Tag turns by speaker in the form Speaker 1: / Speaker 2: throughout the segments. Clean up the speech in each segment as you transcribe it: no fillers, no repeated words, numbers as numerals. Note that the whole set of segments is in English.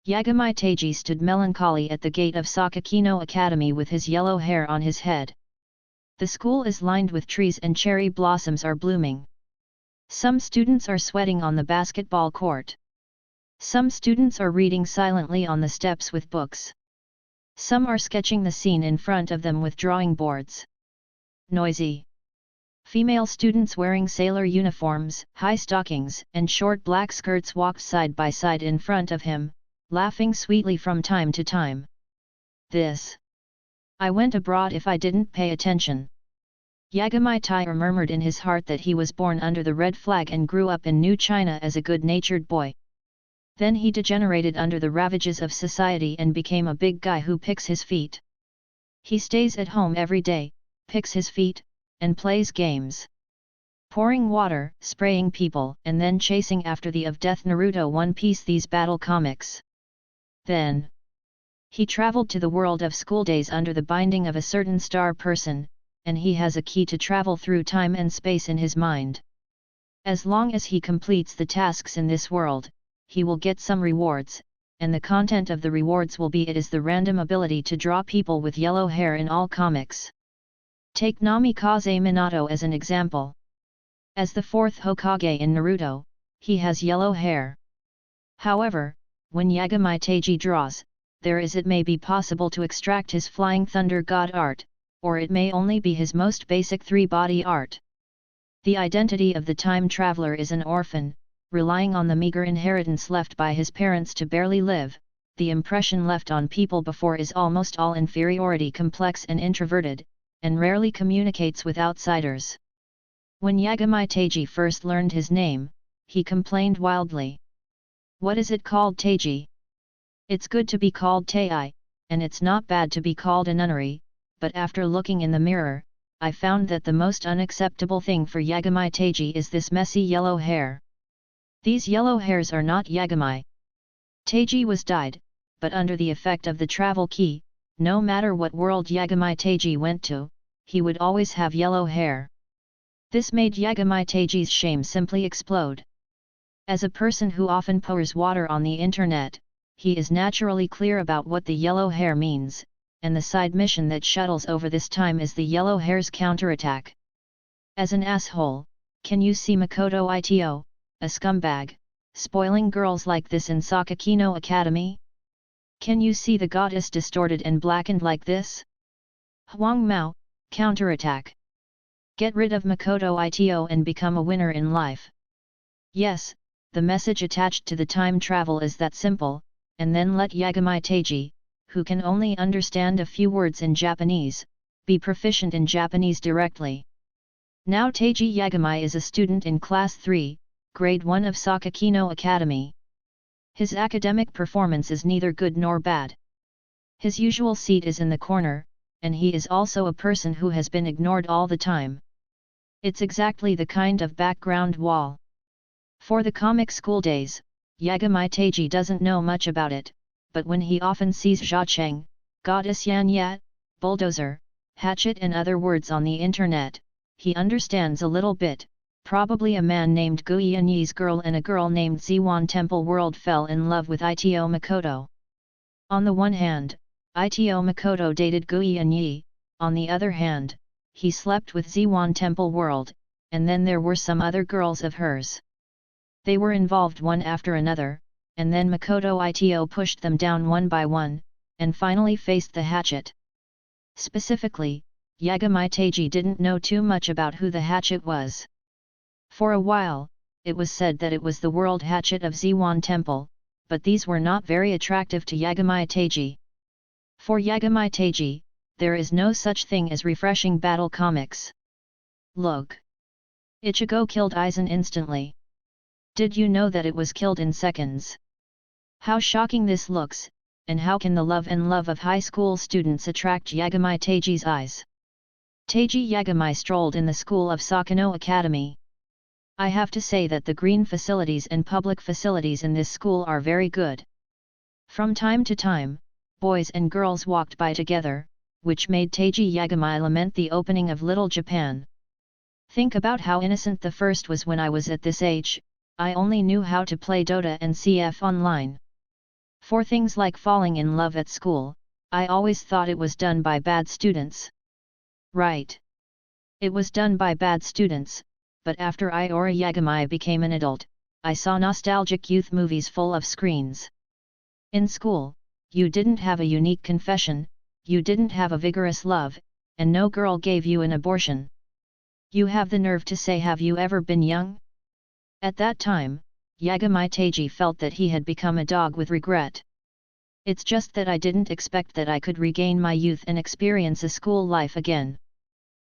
Speaker 1: Yagami Teiji stood melancholy at the gate of Sakakino Academy with his yellow hair on his head. The school is lined with trees and cherry blossoms are blooming. Some students are sweating on the basketball court. Some students are reading silently on the steps with books. Some are sketching the scene in front of them with drawing boards. Noisy. Female students wearing sailor uniforms, high stockings, and short black skirts walked side by side in front of him, laughing sweetly from time to time. This. I went abroad if I didn't pay attention. Yagami Taira murmured in his heart that he was born under the red flag and grew up in New China as a good-natured boy. Then he degenerated under the ravages of society and became a big guy who picks his feet. He stays at home every day, picks his feet, and plays games. Pouring water, spraying people, and then chasing after the of Death Naruto One Piece these battle comics. Then he traveled to the world of school days under the binding of a certain star person, and he has a key to travel through time and space in his mind. As long as he completes the tasks in this world, he will get some rewards, and the content of the rewards will be it is the random ability to draw people with yellow hair in all comics. Take Namikaze Minato as an example. As the fourth Hokage in Naruto, he has yellow hair. However, when Yagami Teiji draws, it may be possible to extract his Flying Thunder God art, or it may only be his most basic three-body art. The identity of the time traveler is an orphan, relying on the meager inheritance left by his parents to barely live. The impression left on people before is almost all inferiority complex and introverted, and rarely communicates with outsiders. When Yagami Teiji first learned his name, he complained wildly. What is it called Teiji? It's good to be called Tei, and it's not bad to be called a nunnery, but after looking in the mirror, I found that the most unacceptable thing for Yagami Teiji is this messy yellow hair. These yellow hairs are not Yagami. Teiji was dyed, but under the effect of the travel key, no matter what world Yagami Teiji went to, he would always have yellow hair. This made Yagami Teiji's shame simply explode. As a person who often pours water on the internet, he is naturally clear about what the yellow hair means, and the side mission that shuttles over this time is the yellow hair's counterattack. As an asshole, can you see Makoto Ito, a scumbag, spoiling girls like this in Sakakino Academy? Can you see the goddess distorted and blackened like this? Huang Mao, counterattack. Get rid of Makoto Ito and become a winner in life. Yes, the message attached to the time travel is that simple, and then let Yagami Teiji, who can only understand a few words in Japanese, be proficient in Japanese directly. Now Teiji Yagami is a student in Class 3, Grade 1 of Sakakino Academy. His academic performance is neither good nor bad. His usual seat is in the corner, and he is also a person who has been ignored all the time. It's exactly the kind of background wall. For the comic school days, Yagami Teiji doesn't know much about it, but when he often sees Zhacheng, Goddess Yan Yat, Bulldozer, Hatchet and other words on the internet, he understands a little bit. Probably a man named Gui Yanyi's girl and a girl named Ziwan Temple World fell in love with Ito Makoto. On the one hand, Ito Makoto dated Gui Yanyi, on the other hand, he slept with Ziwan Temple World, and then there were some other girls of hers. They were involved one after another, and then Makoto Ito pushed them down one by one, and finally faced the hatchet. Specifically, Yagami Teiji didn't know too much about who the hatchet was. For a while, it was said that it was the world hatchet of Ziwan Temple, but these were not very attractive to Yagami Teiji. For Yagami Teiji, there is no such thing as refreshing battle comics. Look! Ichigo killed Aizen instantly. Did you know that it was killed in seconds? How shocking this looks, and how can the love of high school students attract Yagami Teiji's eyes? Teiji Yagami strolled in the school of Sakakino Academy. I have to say that the green facilities and public facilities in this school are very good. From time to time, boys and girls walked by together, which made Teiji Yagami lament the opening of Little Japan. Think about how innocent the first was when I was at this age. I only knew how to play Dota and CF online. For things like falling in love at school, I always thought it was done by bad students. Right. It was done by bad students, but after Iora Yagami became an adult, I saw nostalgic youth movies full of screens. In school, you didn't have a unique confession, you didn't have a vigorous love, and no girl gave you an abortion. You have the nerve to say, have you ever been young? At that time, Yagami Teiji felt that he had become a dog with regret. It's just that I didn't expect that I could regain my youth and experience a school life again.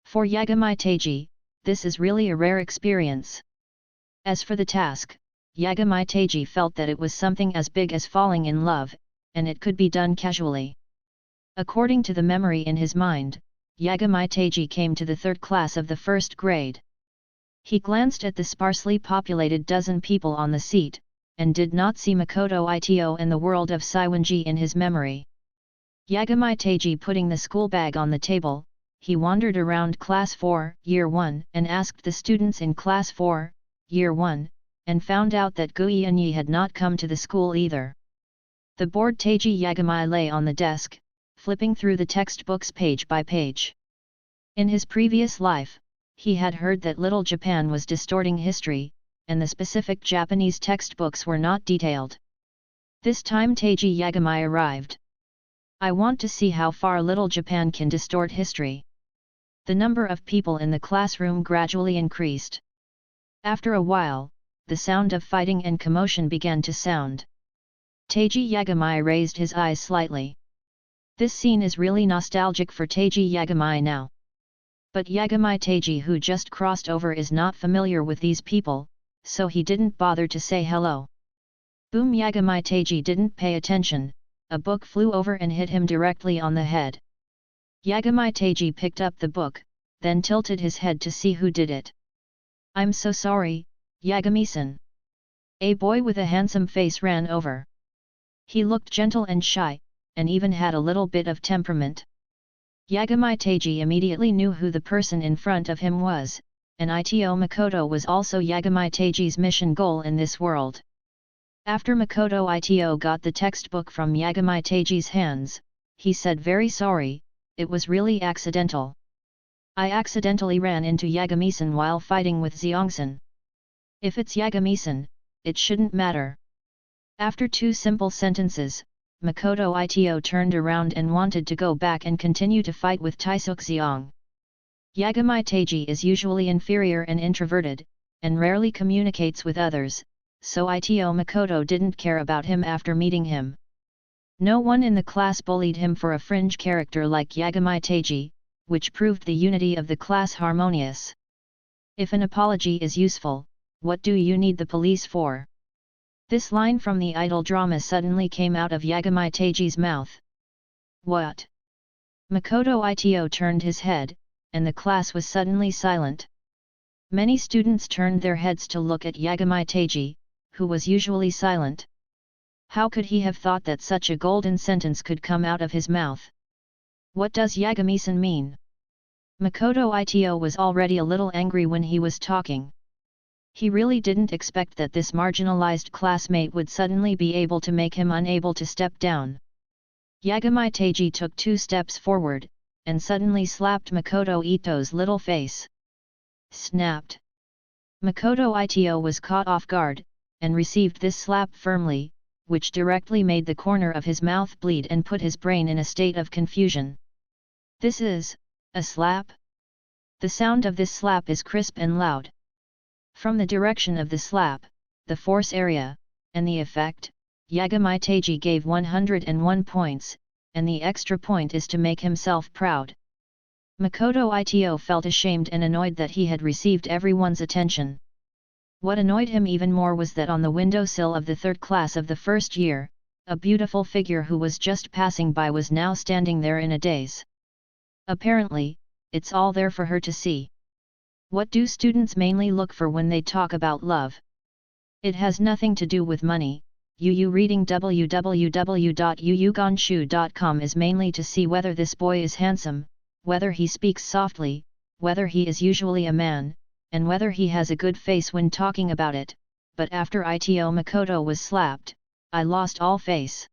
Speaker 1: For Yagami Teiji, this is really a rare experience. As for the task, Yagami Teiji felt that it was something as big as falling in love, and it could be done casually. According to the memory in his mind, Yagami Teiji came to the third class of the first grade. He glanced at the sparsely populated dozen people on the seat, and did not see Makoto Ito and the world of Saiwanji in his memory. Yagami Teiji putting the school bag on the table, he wandered around Class 4, Year 1, and asked the students in Class 4, Year 1, and found out that Guianyi had not come to the school either. The bored Teiji Yagami lay on the desk, flipping through the textbooks page by page. In his previous life, he had heard that Little Japan was distorting history, and the specific Japanese textbooks were not detailed. This time Teiji Yagami arrived. I want to see how far Little Japan can distort history. The number of people in the classroom gradually increased. After a while, the sound of fighting and commotion began to sound. Teiji Yagami raised his eyes slightly. This scene is really nostalgic for Teiji Yagami now. But Yagami Teiji, who just crossed over, is not familiar with these people, so he didn't bother to say hello. Boom! Yagami Teiji didn't pay attention, a book flew over and hit him directly on the head. Yagami Teiji picked up the book, then tilted his head to see who did it. I'm so sorry, Yagami-san. A boy with a handsome face ran over. He looked gentle and shy, and even had a little bit of temperament. Yagami Teiji immediately knew who the person in front of him was, and Ito Makoto was also Yagami Teiji's mission goal in this world. After Makoto Ito got the textbook from Yagami Teiji's hands, he said, very sorry, it was really accidental. I accidentally ran into Yagami-san while fighting with Xiongsan. If it's Yagami-san, it shouldn't matter. After 2 simple sentences, Makoto Ito turned around and wanted to go back and continue to fight with Taisuk Xiong. Yagami Teiji is usually inferior and introverted, and rarely communicates with others, so Ito Makoto didn't care about him after meeting him. No one in the class bullied him for a fringe character like Yagami Teiji, which proved the unity of the class harmonious. If an apology is useful, what do you need the police for? This line from the idol drama suddenly came out of Yagami Teiji's mouth. What? Makoto Ito turned his head, and the class was suddenly silent. Many students turned their heads to look at Yagami Teiji, who was usually silent. How could he have thought that such a golden sentence could come out of his mouth? What does Yagami-san mean? Makoto Ito was already a little angry when he was talking. He really didn't expect that this marginalized classmate would suddenly be able to make him unable to step down. Yagami Teiji took 2 steps forward, and suddenly slapped Makoto Ito's little face. Snapped. Makoto Ito was caught off guard, and received this slap firmly, which directly made the corner of his mouth bleed and put his brain in a state of confusion. This is a slap? The sound of this slap is crisp and loud. From the direction of the slap, the force area, and the effect, Yagami Teiji gave 101 points, and the extra point is to make himself proud. Makoto Ito felt ashamed and annoyed that he had received everyone's attention. What annoyed him even more was that on the windowsill of the 3rd class of the first year, a beautiful figure who was just passing by was now standing there in a daze. Apparently, it's all there for her to see. What do students mainly look for when they talk about love? It has nothing to do with money. Reading www.yuyugonshu.com is mainly to see whether this boy is handsome, whether he speaks softly, whether he is usually a man, and whether he has a good face when talking about it. But after Ito Makoto was slapped, I lost all face.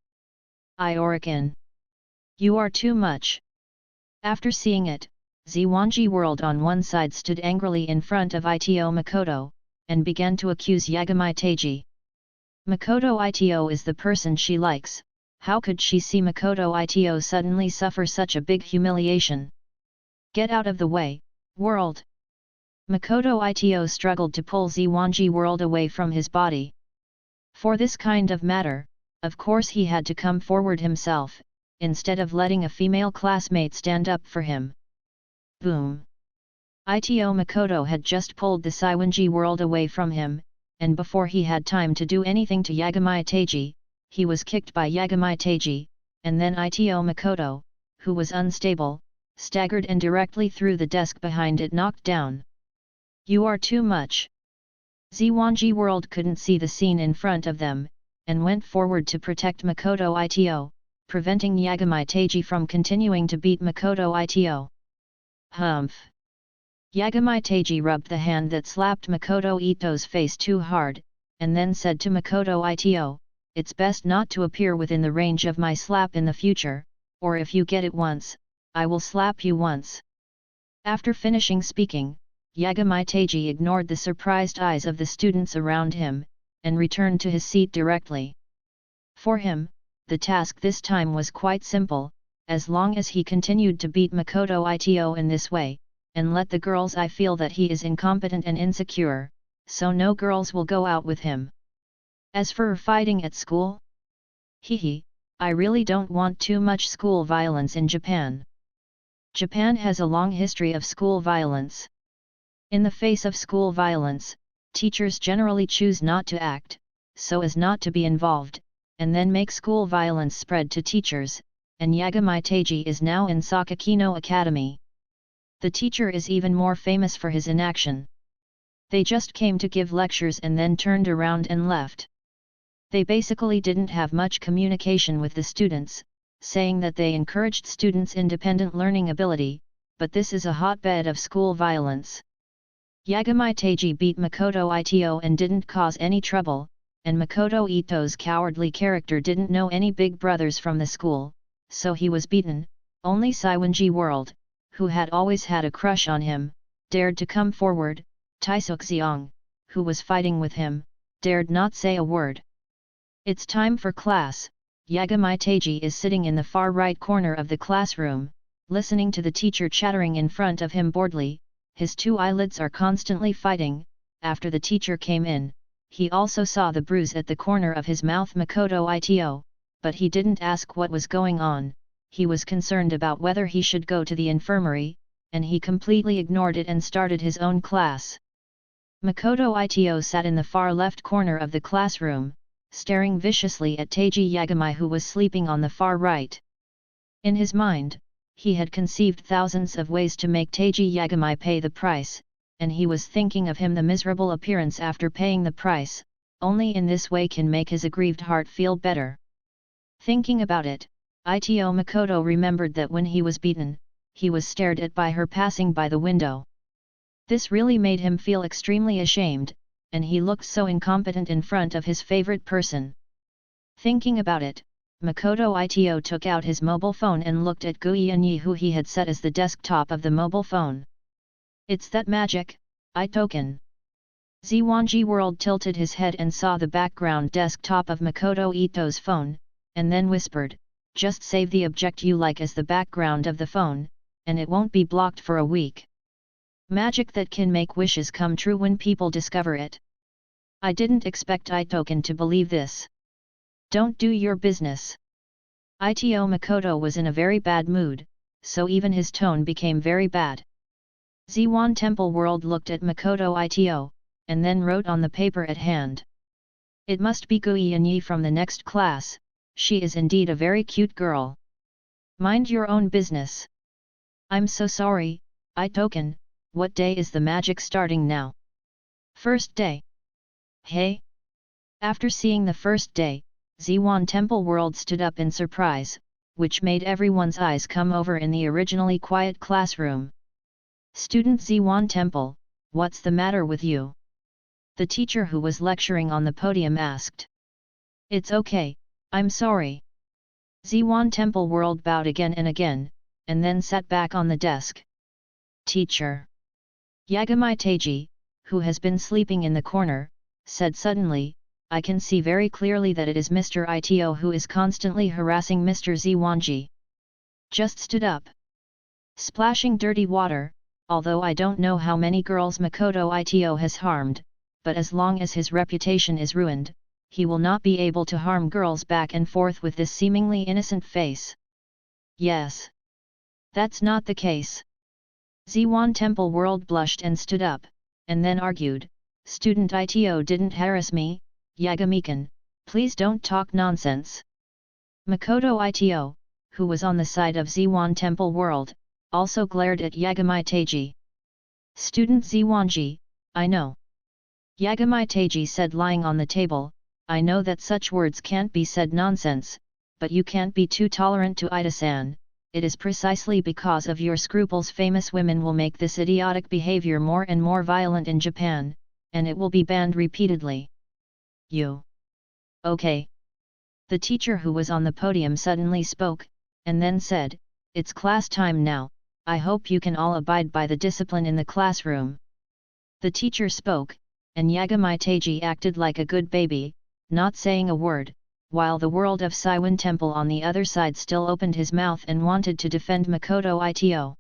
Speaker 1: Iorican. You are too much. After seeing it, Ziwanji World on one side stood angrily in front of Ito Makoto, and began to accuse Yagami Teiji. Makoto Ito is the person she likes, how could she see Makoto Ito suddenly suffer such a big humiliation? Get out of the way, World! Makoto Ito struggled to pull Ziwanji World away from his body. For this kind of matter, of course he had to come forward himself, instead of letting a female classmate stand up for him. Boom! Ito Makoto had just pulled the Ziwanji World away from him, and before he had time to do anything to Yagami Teiji, he was kicked by Yagami Teiji, and then Ito Makoto, who was unstable, staggered and directly through the desk behind it knocked down. You are too much. Ziwanji World couldn't see the scene in front of them, and went forward to protect Makoto Ito, preventing Yagami Teiji from continuing to beat Makoto Ito. Humph! Yagami Teiji rubbed the hand that slapped Makoto Ito's face too hard, and then said to Makoto Ito, "It's best not to appear within the range of my slap in the future, or if you get it once, I will slap you once." After finishing speaking, Yagami Teiji ignored the surprised eyes of the students around him, and returned to his seat directly. For him, the task this time was quite simple, as long as he continued to beat Makoto Ito in this way, and let the girls feel that he is incompetent and insecure, so no girls will go out with him. As for fighting at school? Hehe, I really don't want too much school violence in Japan. Japan has a long history of school violence. In the face of school violence, teachers generally choose not to act, so as not to be involved, and then make school violence spread to teachers, and Yagami Teiji is now in Sakakino Academy. The teacher is even more famous for his inaction. They just came to give lectures and then turned around and left. They basically didn't have much communication with the students, saying that they encouraged students' independent learning ability, but this is a hotbed of school violence. Yagami Teiji beat Makoto Ito and didn't cause any trouble, and Makoto Ito's cowardly character didn't know any big brothers from the school, so he was beaten. Only Ziwanji World, who had always had a crush on him, dared to come forward. Taisuk Xiong, who was fighting with him, dared not say a word. It's time for class. Yagami Teiji is sitting in the far right corner of the classroom, listening to the teacher chattering in front of him boredly. His two eyelids are constantly fighting. After the teacher came in, he also saw the bruise at the corner of his mouth Makoto Ito, but he didn't ask what was going on. He was concerned about whether he should go to the infirmary, and he completely ignored it and started his own class. Makoto Ito sat in the far left corner of the classroom, staring viciously at Teiji Yagami who was sleeping on the far right. In his mind, he had conceived thousands of ways to make Teiji Yagami pay the price, and he was thinking of him the miserable appearance after paying the price. Only in this way can make his aggrieved heart feel better. Thinking about it, Ito Makoto remembered that when he was beaten, he was stared at by her passing by the window. This really made him feel extremely ashamed, and he looked so incompetent in front of his favorite person. Thinking about it, Makoto Ito took out his mobile phone and looked at Guianyi who he had set as the desktop of the mobile phone. It's that magic, Itoken. Ziwanji World tilted his head and saw the background desktop of Makoto Ito's phone, and then whispered, "Just save the object you like as the background of the phone, and it won't be blocked for a week. Magic that can make wishes come true when people discover it." I didn't expect Itoken to believe this. Don't do your business. Ito Makoto was in a very bad mood, so even his tone became very bad. Ziwan Temple World looked at Makoto Ito, and then wrote on the paper at hand. It must be Guianyi from the next class, she is indeed a very cute girl. Mind your own business. I'm so sorry, Itoken, what day is the magic starting now? First day. Hey? After seeing the first day, Ziwan Temple World stood up in surprise, which made everyone's eyes come over in the originally quiet classroom. Student Ziwan Temple, what's the matter with you? The teacher who was lecturing on the podium asked. It's okay, I'm sorry. Ziwan Temple World bowed again and again, and then sat back on the desk. Teacher. Yagamai Teiji, who has been sleeping in the corner, said suddenly, I can see very clearly that it is Mr. Ito who is constantly harassing Mr. Ziwanji. Just stood up. Splashing dirty water, although I don't know how many girls Makoto Ito has harmed, but as long as his reputation is ruined, he will not be able to harm girls back and forth with this seemingly innocent face. Yes. That's not the case. Ziwan Temple World blushed and stood up, and then argued, Student Ito didn't harass me, Yagami-kun, please don't talk nonsense. Makoto Ito, who was on the side of Ziwan Temple World, also glared at Yagamai Teiji. Student Ziwanji, I know. Yagamai Teiji said, lying on the table, I know that such words can't be said nonsense, but you can't be too tolerant to Ida-san. It is precisely because of your scruples famous women will make this idiotic behavior more and more violent in Japan, and it will be banned repeatedly. You. Okay. The teacher who was on the podium suddenly spoke, and then said, It's class time now, I hope you can all abide by the discipline in the classroom. The teacher spoke, and Yagamai Teiji acted like a good baby, not saying a word, while the world of Saiwan Temple on the other side still opened his mouth and wanted to defend Makoto Ito.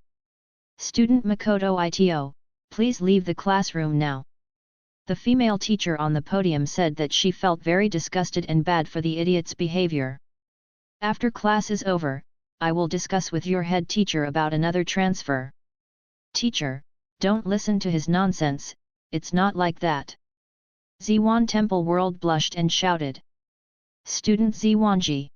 Speaker 1: Student Makoto Ito, please leave the classroom now. The female teacher on the podium said that she felt very disgusted and bad for the idiot's behavior. After class is over, I will discuss with your head teacher about another transfer. Teacher, don't listen to his nonsense, it's not like that. Ziwan Temple World blushed and shouted. Student Ziwanji.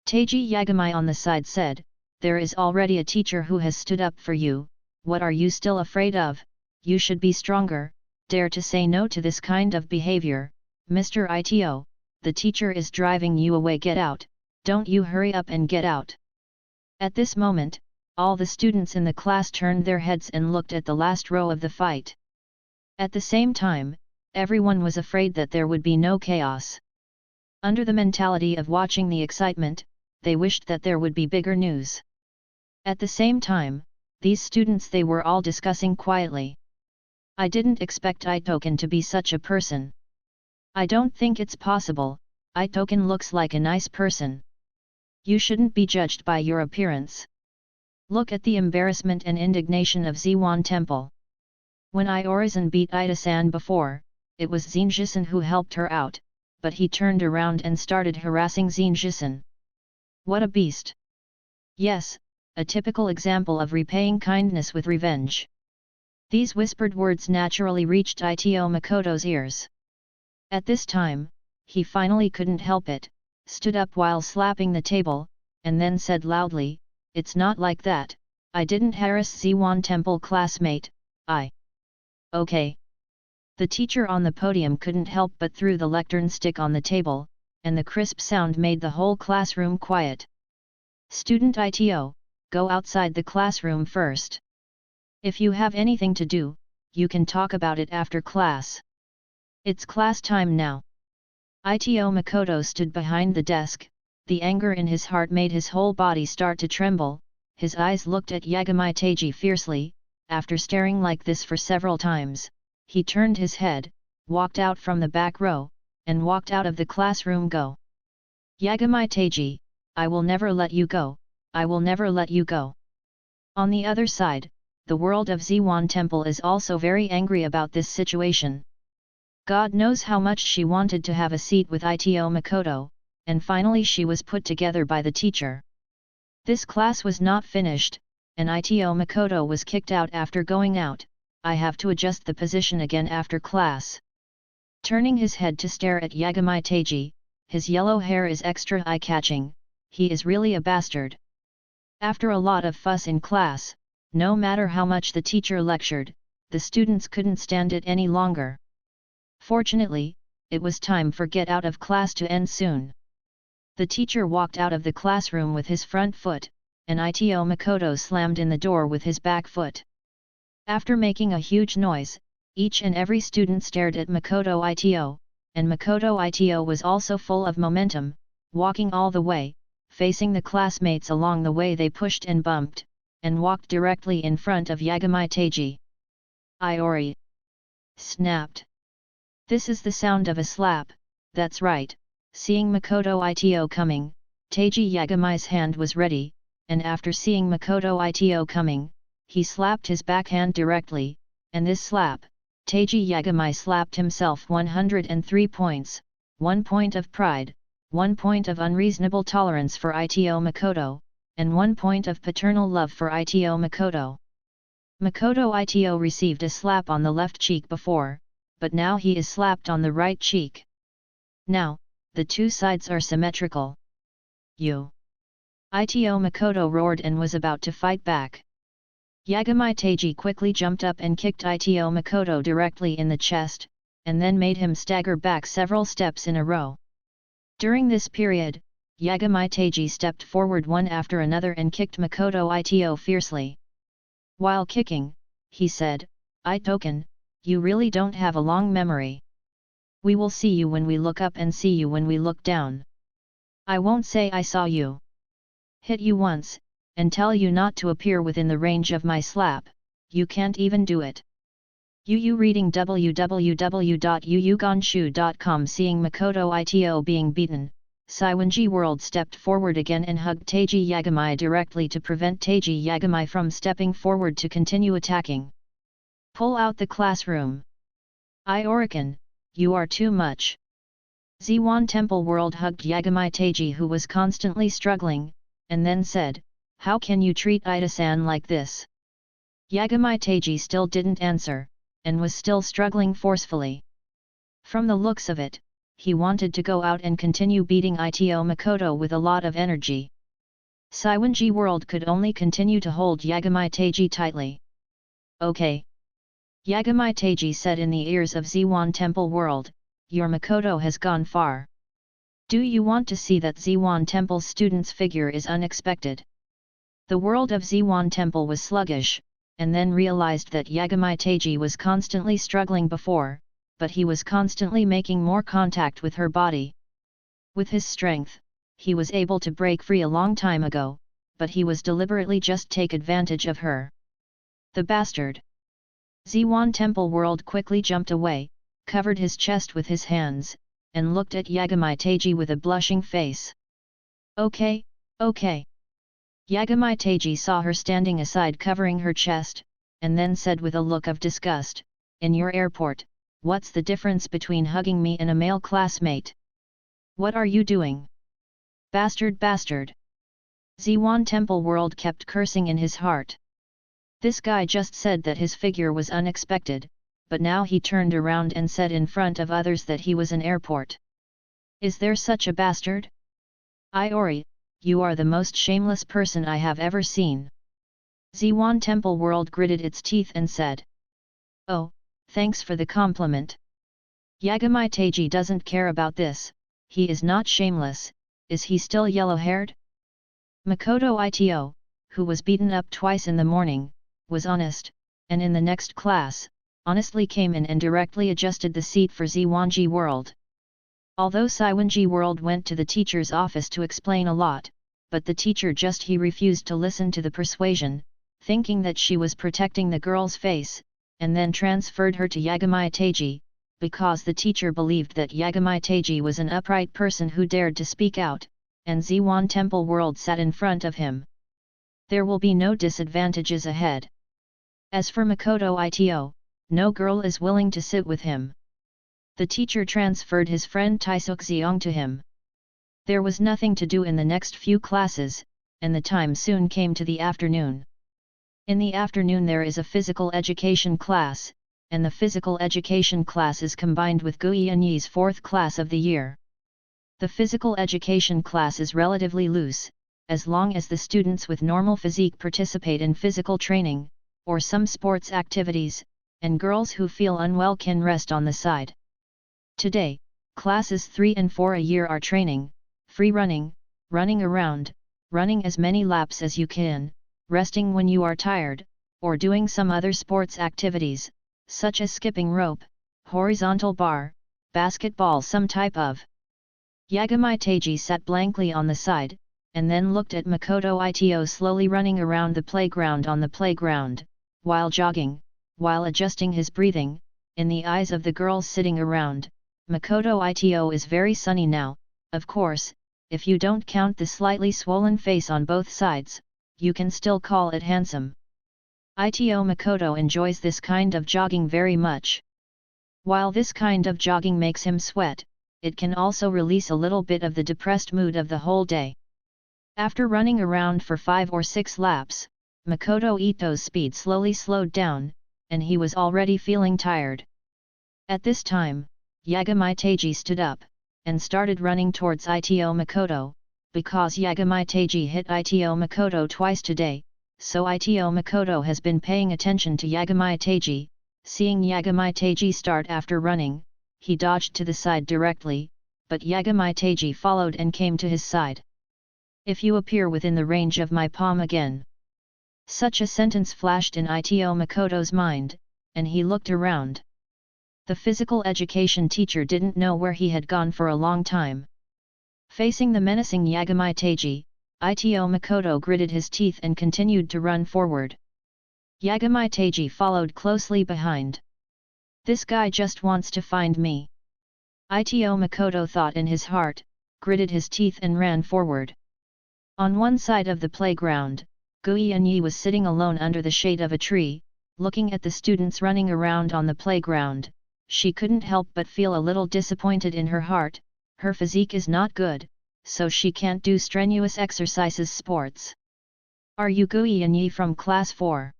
Speaker 1: Teiji Yagamai on the side said, There is already a teacher who has stood up for you, what are you still afraid of? You should be stronger, dare to say no to this kind of behavior. Mr. Ito, the teacher is driving you away, get out, don't you hurry up and get out. At this moment, all the students in the class turned their heads and looked at the last row of the fight. At the same time, everyone was afraid that there would be no chaos. Under the mentality of watching the excitement, they wished that there would be bigger news. At the same time, these students they were all discussing quietly. I didn't expect Ito-kun to be such a person. I don't think it's possible, Ito-kun looks like a nice person. You shouldn't be judged by your appearance. Look at the embarrassment and indignation of Ziwan Temple. When Iorizan beat Ida-san before, it was Zenjisan who helped her out, but he turned around and started harassing Zenjisan. What a beast! Yes, a typical example of repaying kindness with revenge. These whispered words naturally reached Ito Makoto's ears. At this time, he finally couldn't help it, stood up while slapping the table, and then said loudly, It's not like that, I didn't harass Ziwan Temple classmate, I. Okay. The teacher on the podium couldn't help but threw the lectern stick on the table, and the crisp sound made the whole classroom quiet. Student Ito, go outside the classroom first. If you have anything to do, you can talk about it after class. It's class time now. Ito Makoto stood behind the desk, the anger in his heart made his whole body start to tremble, his eyes looked at Yagamai Teiji fiercely. After staring like this for several times, he turned his head, walked out from the back row, and walked out of the classroom. Go! Yagamai Teiji, I will never let you go, I will never let you go. On the other side, the world of Ziwan Temple is also very angry about this situation. God knows how much she wanted to have a seat with Ito Makoto, and finally she was put together by the teacher. This class was not finished, and Ito Makoto was kicked out after going out. I have to adjust the position again after class. Turning his head to stare at Yagamai Teiji, his yellow hair is extra eye-catching, he is really a bastard. After a lot of fuss in class, no matter how much the teacher lectured, the students couldn't stand it any longer. Fortunately, it was time for get out of class to end soon. The teacher walked out of the classroom with his front foot, and Ito Makoto slammed in the door with his back foot. After making a huge noise, each and every student stared at Makoto Ito, and Makoto Ito was also full of momentum, walking all the way, facing the classmates along the way they pushed and bumped, and walked directly in front of Yagami Teiji. Iori! Snapped. This is the sound of a slap, that's right. Seeing Makoto Ito coming, Teiji Yagami's hand was ready, and after seeing Makoto Ito coming, he slapped his backhand directly, and this slap, Teiji Yagami slapped himself 103 points, 1 point of pride, 1 point of unreasonable tolerance for Ito Makoto, and 1 point of paternal love for Ito Makoto. Makoto Ito received a slap on the left cheek before, but now he is slapped on the right cheek. Now, the two sides are symmetrical. You! Ito Makoto roared and was about to fight back. Yagami Teiji quickly jumped up and kicked Ito Makoto directly in the chest, and then made him stagger back several steps in a row. During this period, Yagami Teiji stepped forward one after another and kicked Makoto Ito fiercely. While kicking, he said, "Ito-kun, you really don't have a long memory. We will see you when we look up and see you when we look down. I won't say I saw you. Hit you once, and tell you not to appear within the range of my slap, you can't even do it." Yu reading www.yuyugonshu.com. Seeing Makoto Ito being beaten, Saiwanji World stepped forward again and hugged Teiji Yagami directly to prevent Teiji Yagami from stepping forward to continue attacking. "Pull out the classroom. Iorican, you are too much." Ziwan Temple World hugged Yagami Teiji, who was constantly struggling, and then said, "How can you treat Ida-san like this?" Yagami Teiji still didn't answer, and was still struggling forcefully. From the looks of it, he wanted to go out and continue beating Ito Makoto with a lot of energy. Saiwanji World could only continue to hold Yagami Teiji tightly. "Okay." Yagami Teiji said in the ears of Ziwan Temple World, "Your Makoto has gone far. Do you want to see that Ziwan Temple's student's figure is unexpected?" The world of Ziwan Temple was sluggish, and then realized that Yagami Teiji was constantly struggling before, but he was constantly making more contact with her body. With his strength, he was able to break free a long time ago, but he was deliberately just take advantage of her. The bastard! Ziwan Temple World quickly jumped away, covered his chest with his hands, and looked at Yagami Teiji with a blushing face. "Okay, okay." Yagami Teiji saw her standing aside covering her chest, and then said with a look of disgust, "In your airport, what's the difference between hugging me and a male classmate? What are you doing? Bastard, bastard!" Ziwan Temple World kept cursing in his heart. This guy just said that his figure was unexpected, but now he turned around and said in front of others that he was an airport. Is there such a bastard? Iori, you are the most shameless person I have ever seen. Ziwan Temple World gritted its teeth and said. Oh, thanks for the compliment. Yagami Teiji doesn't care about this, he is not shameless, is he still yellow-haired? Makoto Ito, who was beaten up twice in the morning, was honest, and in the next class, honestly came in and directly adjusted the seat for Ziwanji World. Although Saiwanji World went to the teacher's office to explain a lot, but the teacher he refused to listen to the persuasion, thinking that she was protecting the girl's face, and then transferred her to Yagami Teiji, because the teacher believed that Yagami Teiji was an upright person who dared to speak out, and Ziwan Temple World sat in front of him. There will be no disadvantages ahead. As for Makoto Ito, no girl is willing to sit with him. The teacher transferred his friend Taisuk Xiong to him. There was nothing to do in the next few classes, and the time soon came to the afternoon. In the afternoon there is a physical education class, and the physical education class is combined with Guianyi's fourth class of the year. The physical education class is relatively loose, as long as the students with normal physique participate in physical training, or some sports activities, and girls who feel unwell can rest on the side. Today, classes 3 and 4 a year are training, free running, running around, running as many laps as you can, resting when you are tired, or doing some other sports activities, such as skipping rope, horizontal bar, basketball, some type of. Yagami Teiji sat blankly on the side, and then looked at Makoto Ito slowly running around the playground while jogging, while adjusting his breathing. In the eyes of the girls sitting around, Makoto Ito is very sunny now, of course, if you don't count the slightly swollen face on both sides, you can still call it handsome. Ito Makoto enjoys this kind of jogging very much. While this kind of jogging makes him sweat, it can also release a little bit of the depressed mood of the whole day. After running around for 5 or 6 laps, Makoto Ito's speed slowly slowed down, and he was already feeling tired. At this time, Yagami Teiji stood up, and started running towards Ito Makoto, because Yagami Teiji hit Ito Makoto twice today, so Ito Makoto has been paying attention to Yagami Teiji. Seeing Yagami Teiji start after running, he dodged to the side directly, but Yagami Teiji followed and came to his side. "If you appear within the range of my palm again." Such a sentence flashed in Ito Makoto's mind, and he looked around. The physical education teacher didn't know where he had gone for a long time. Facing the menacing Yagami Teiji, Ito Makoto gritted his teeth and continued to run forward. Yagami Teiji followed closely behind. "This guy just wants to find me," Ito Makoto thought in his heart, gritted his teeth and ran forward. On one side of the playground, Gui Anyi was sitting alone under the shade of a tree, looking at the students running around on the playground. She couldn't help but feel a little disappointed in her heart. Her physique is not good, so she can't do strenuous exercises sports. "Are you Gui Anyi from class 4?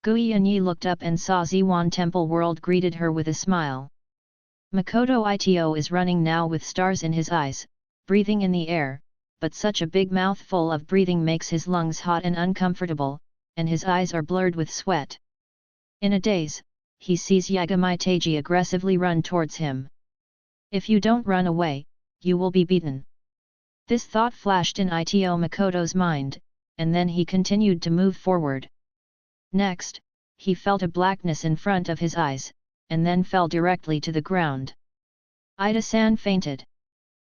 Speaker 1: Gui Anyi looked up and saw Ziwan Temple World greeted her with a smile. Makoto Ito is running now with stars in his eyes, breathing in the air, but such a big mouthful of breathing makes his lungs hot and uncomfortable, and his eyes are blurred with sweat. In a daze, he sees Yagami Teiji aggressively run towards him. "If you don't run away, you will be beaten." This thought flashed in Ito Makoto's mind, and then he continued to move forward. Next, he felt a blackness in front of his eyes, and then fell directly to the ground. Ida-san fainted.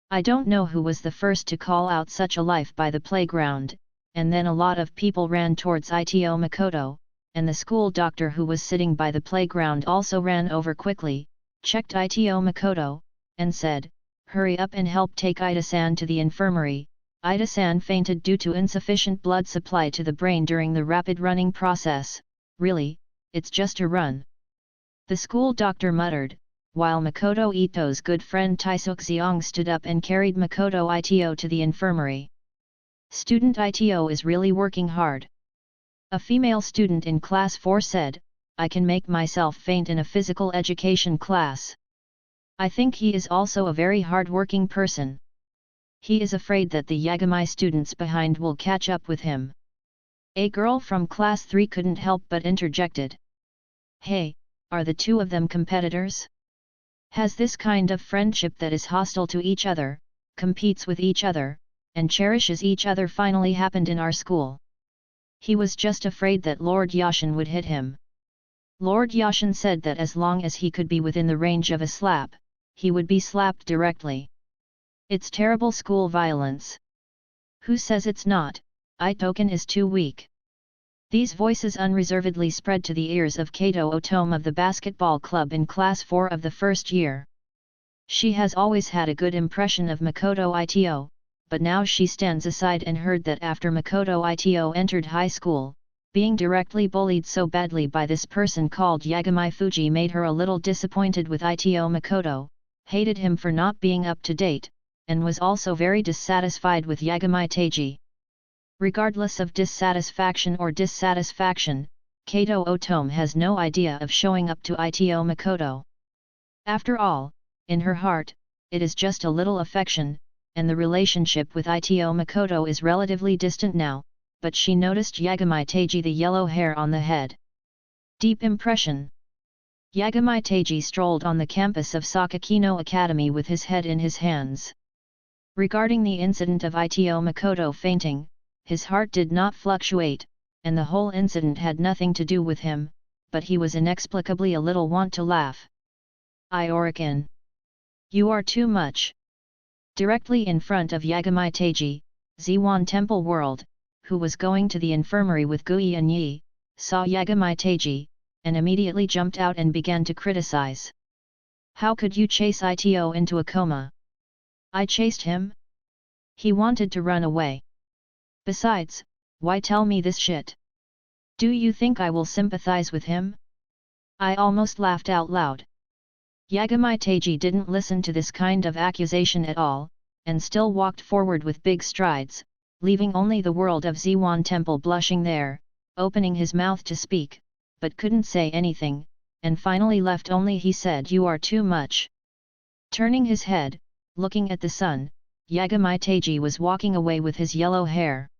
Speaker 1: I don't know who was the first to call out such a life by the playground, and then a lot of people ran towards Ito Makoto, and the school doctor who was sitting by the playground also ran over quickly, checked Ito Makoto, and said, "Hurry up and help take Ida-san to the infirmary." Ida-san fainted due to insufficient blood supply to the brain during the rapid running process. "Really, it's just a run," the school doctor muttered, while Makoto Ito's good friend Taisuk Xiong stood up and carried Makoto Ito to the infirmary. "Student Ito is really working hard," a female student in class 4 said. "I can make myself faint in a physical education class. I think he is also a very hard-working person. He is afraid that the Yagami students behind will catch up with him." A girl from class 3 couldn't help but interjected. "Hey, are the two of them competitors? Has this kind of friendship that is hostile to each other, competes with each other, and cherishes each other finally happened in our school?" He was just afraid that Lord Yashin would hit him. Lord Yashin said that as long as he could be within the range of a slap, he would be slapped directly. It's terrible school violence. Who says it's not? Itoken is too weak. These voices unreservedly spread to the ears of Kato Otome of the basketball club in class 4 of the first year. She has always had a good impression of Makoto Ito, but now she stands aside and heard that after Makoto Ito entered high school, being directly bullied so badly by this person called Yagami Fuji made her a little disappointed with Ito Makoto, hated him for not being up to date, and was also very dissatisfied with Yagami Teiji. Regardless of dissatisfaction, Kato Otome has no idea of showing up to Ito Makoto. After all, in her heart, it is just a little affection, and the relationship with Ito Makoto is relatively distant now, but she noticed Yagami Teiji, the yellow hair on the head. Deep impression. Yagami Teiji strolled on the campus of Sakakino Academy with his head in his hands. Regarding the incident of Ito Makoto fainting, his heart did not fluctuate, and the whole incident had nothing to do with him, but he was inexplicably a little want to laugh. "Iorican! You are too much!" Directly in front of Yagami Teiji, Ziwan Temple World, who was going to the infirmary with Gui and Yi, saw Yagami Teiji, and immediately jumped out and began to criticize. How could you chase Ito into a coma? I chased him? He wanted to run away. Besides, why tell me this shit? Do you think I will sympathize with him? I almost laughed out loud. Yagami Teiji didn't listen to this kind of accusation at all, and still walked forward with big strides, leaving only the world of Ziwan Temple blushing there, opening his mouth to speak, but couldn't say anything, and finally left only he said, "You are too much." Turning his head, looking at the sun, Yagami Teiji was walking away with his yellow hair.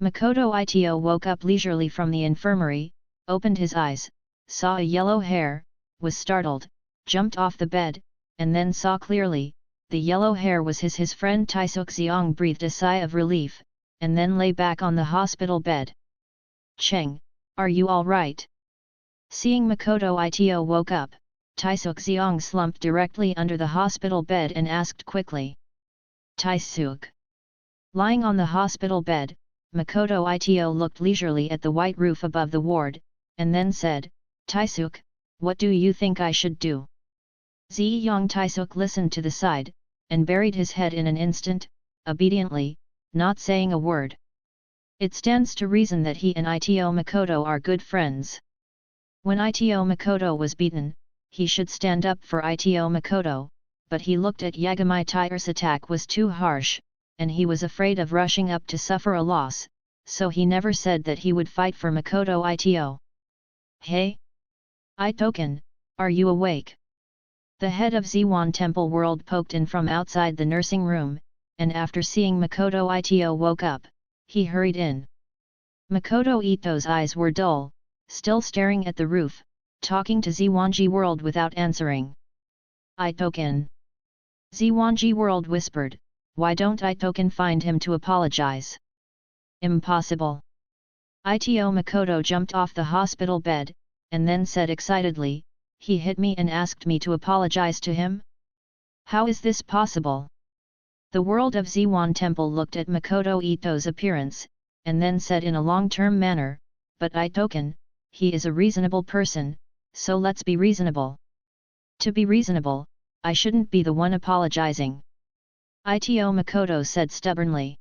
Speaker 1: Makoto Ito woke up leisurely from the infirmary, opened his eyes, saw a yellow hair, was startled, jumped off the bed, and then saw clearly, the yellow hair was his friend Taisuk Xiong. Breathed a sigh of relief, and then lay back on the hospital bed. "Cheng, are you all right?" Seeing Makoto Ito woke up, Taisuk Xiong slumped directly under the hospital bed and asked quickly. "Taisuk." Lying on the hospital bed, Makoto Ito looked leisurely at the white roof above the ward, and then said, "Taisuk, what do you think I should do?" Ziyang Taisuk listened to the side, and buried his head in an instant, obediently, not saying a word. It stands to reason that he and Ito Makoto are good friends. When Ito Makoto was beaten, he should stand up for Ito Makoto, but he looked at Yagami Tai's attack was too harsh, and he was afraid of rushing up to suffer a loss, so he never said that he would fight for Makoto Ito. "Hey? Itoken, are you awake?" The head of Ziwan Temple World poked in from outside the nursing room, and after seeing Makoto Ito woke up, he hurried in. Makoto Ito's eyes were dull, still staring at the roof, talking to Ziwanji World without answering. "Itoken." Ziwanji World whispered, "Why don't Itoken find him to apologize?" "Impossible." Ito Makoto jumped off the hospital bed, and then said excitedly, "He hit me and asked me to apologize to him? How is this possible?" The world of Ziwan Temple looked at Makoto Ito's appearance, and then said in a long-term manner, "But Itoken, he is a reasonable person, so let's be reasonable." "To be reasonable, I shouldn't be the one apologizing." Ito Makoto said stubbornly.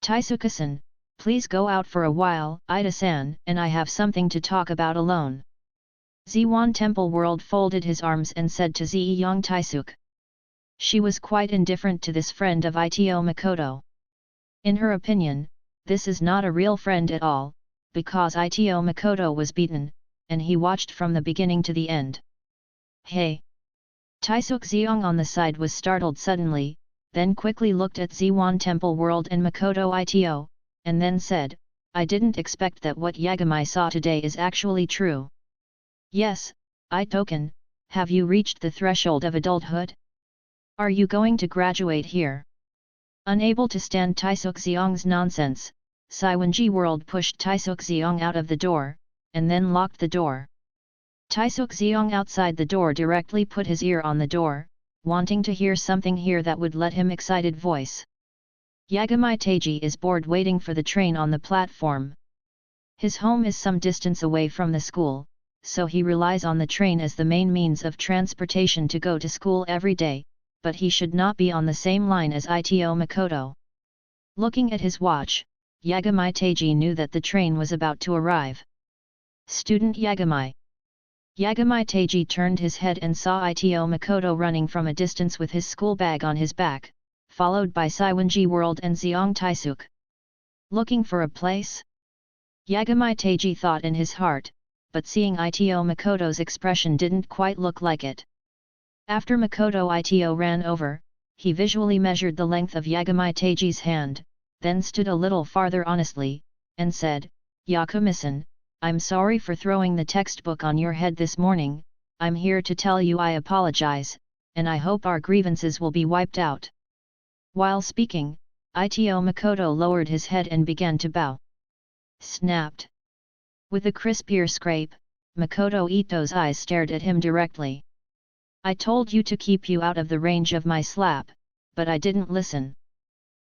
Speaker 1: "Taisuke-san, please go out for a while. Ida-san and I have something to talk about alone." Ziwan Temple World folded his arms and said to Ziyang Taisuk. She was quite indifferent to this friend of Ito Makoto. In her opinion, this is not a real friend at all, because Ito Makoto was beaten, and he watched from the beginning to the end. "Hey!" Taisuk Ziyang on the side was startled suddenly, then quickly looked at Ziwan Temple World and Makoto Ito, and then said, "I didn't expect that what Yagami saw today is actually true." "Yes, Itoken, have you reached the threshold of adulthood? Are you going to graduate here?" Unable to stand Taisuk Ziyang's nonsense, Saiwanji World pushed Taisuk Ziyang out of the door, and then locked the door. Taisuk Ziyang outside the door directly put his ear on the door, wanting to hear something here that would let him excited voice. Yagami Teiji is bored waiting for the train on the platform. His home is some distance away from the school, so he relies on the train as the main means of transportation to go to school every day, but he should not be on the same line as Ito Makoto. Looking at his watch, Yagami Teiji knew that the train was about to arrive. "Student Yagami." Yagami Teiji turned his head and saw Ito Makoto running from a distance with his school bag on his back, followed by Saiwanji World and Ziyang Taisuk. "Looking for a place?" Yagami Teiji thought in his heart, but seeing Ito Makoto's expression didn't quite look like it. After Makoto Ito ran over, he visually measured the length of Yagami Teiji's hand, then stood a little farther honestly, and said, "Yakumi-san, I'm sorry for throwing the textbook on your head this morning. I'm here to tell you I apologize, and I hope our grievances will be wiped out." While speaking, Ito Makoto lowered his head and began to bow. Snapped. With a crisp ear scrape, Makoto Ito's eyes stared at him directly. "I told you to keep you out of the range of my slap, but I didn't listen."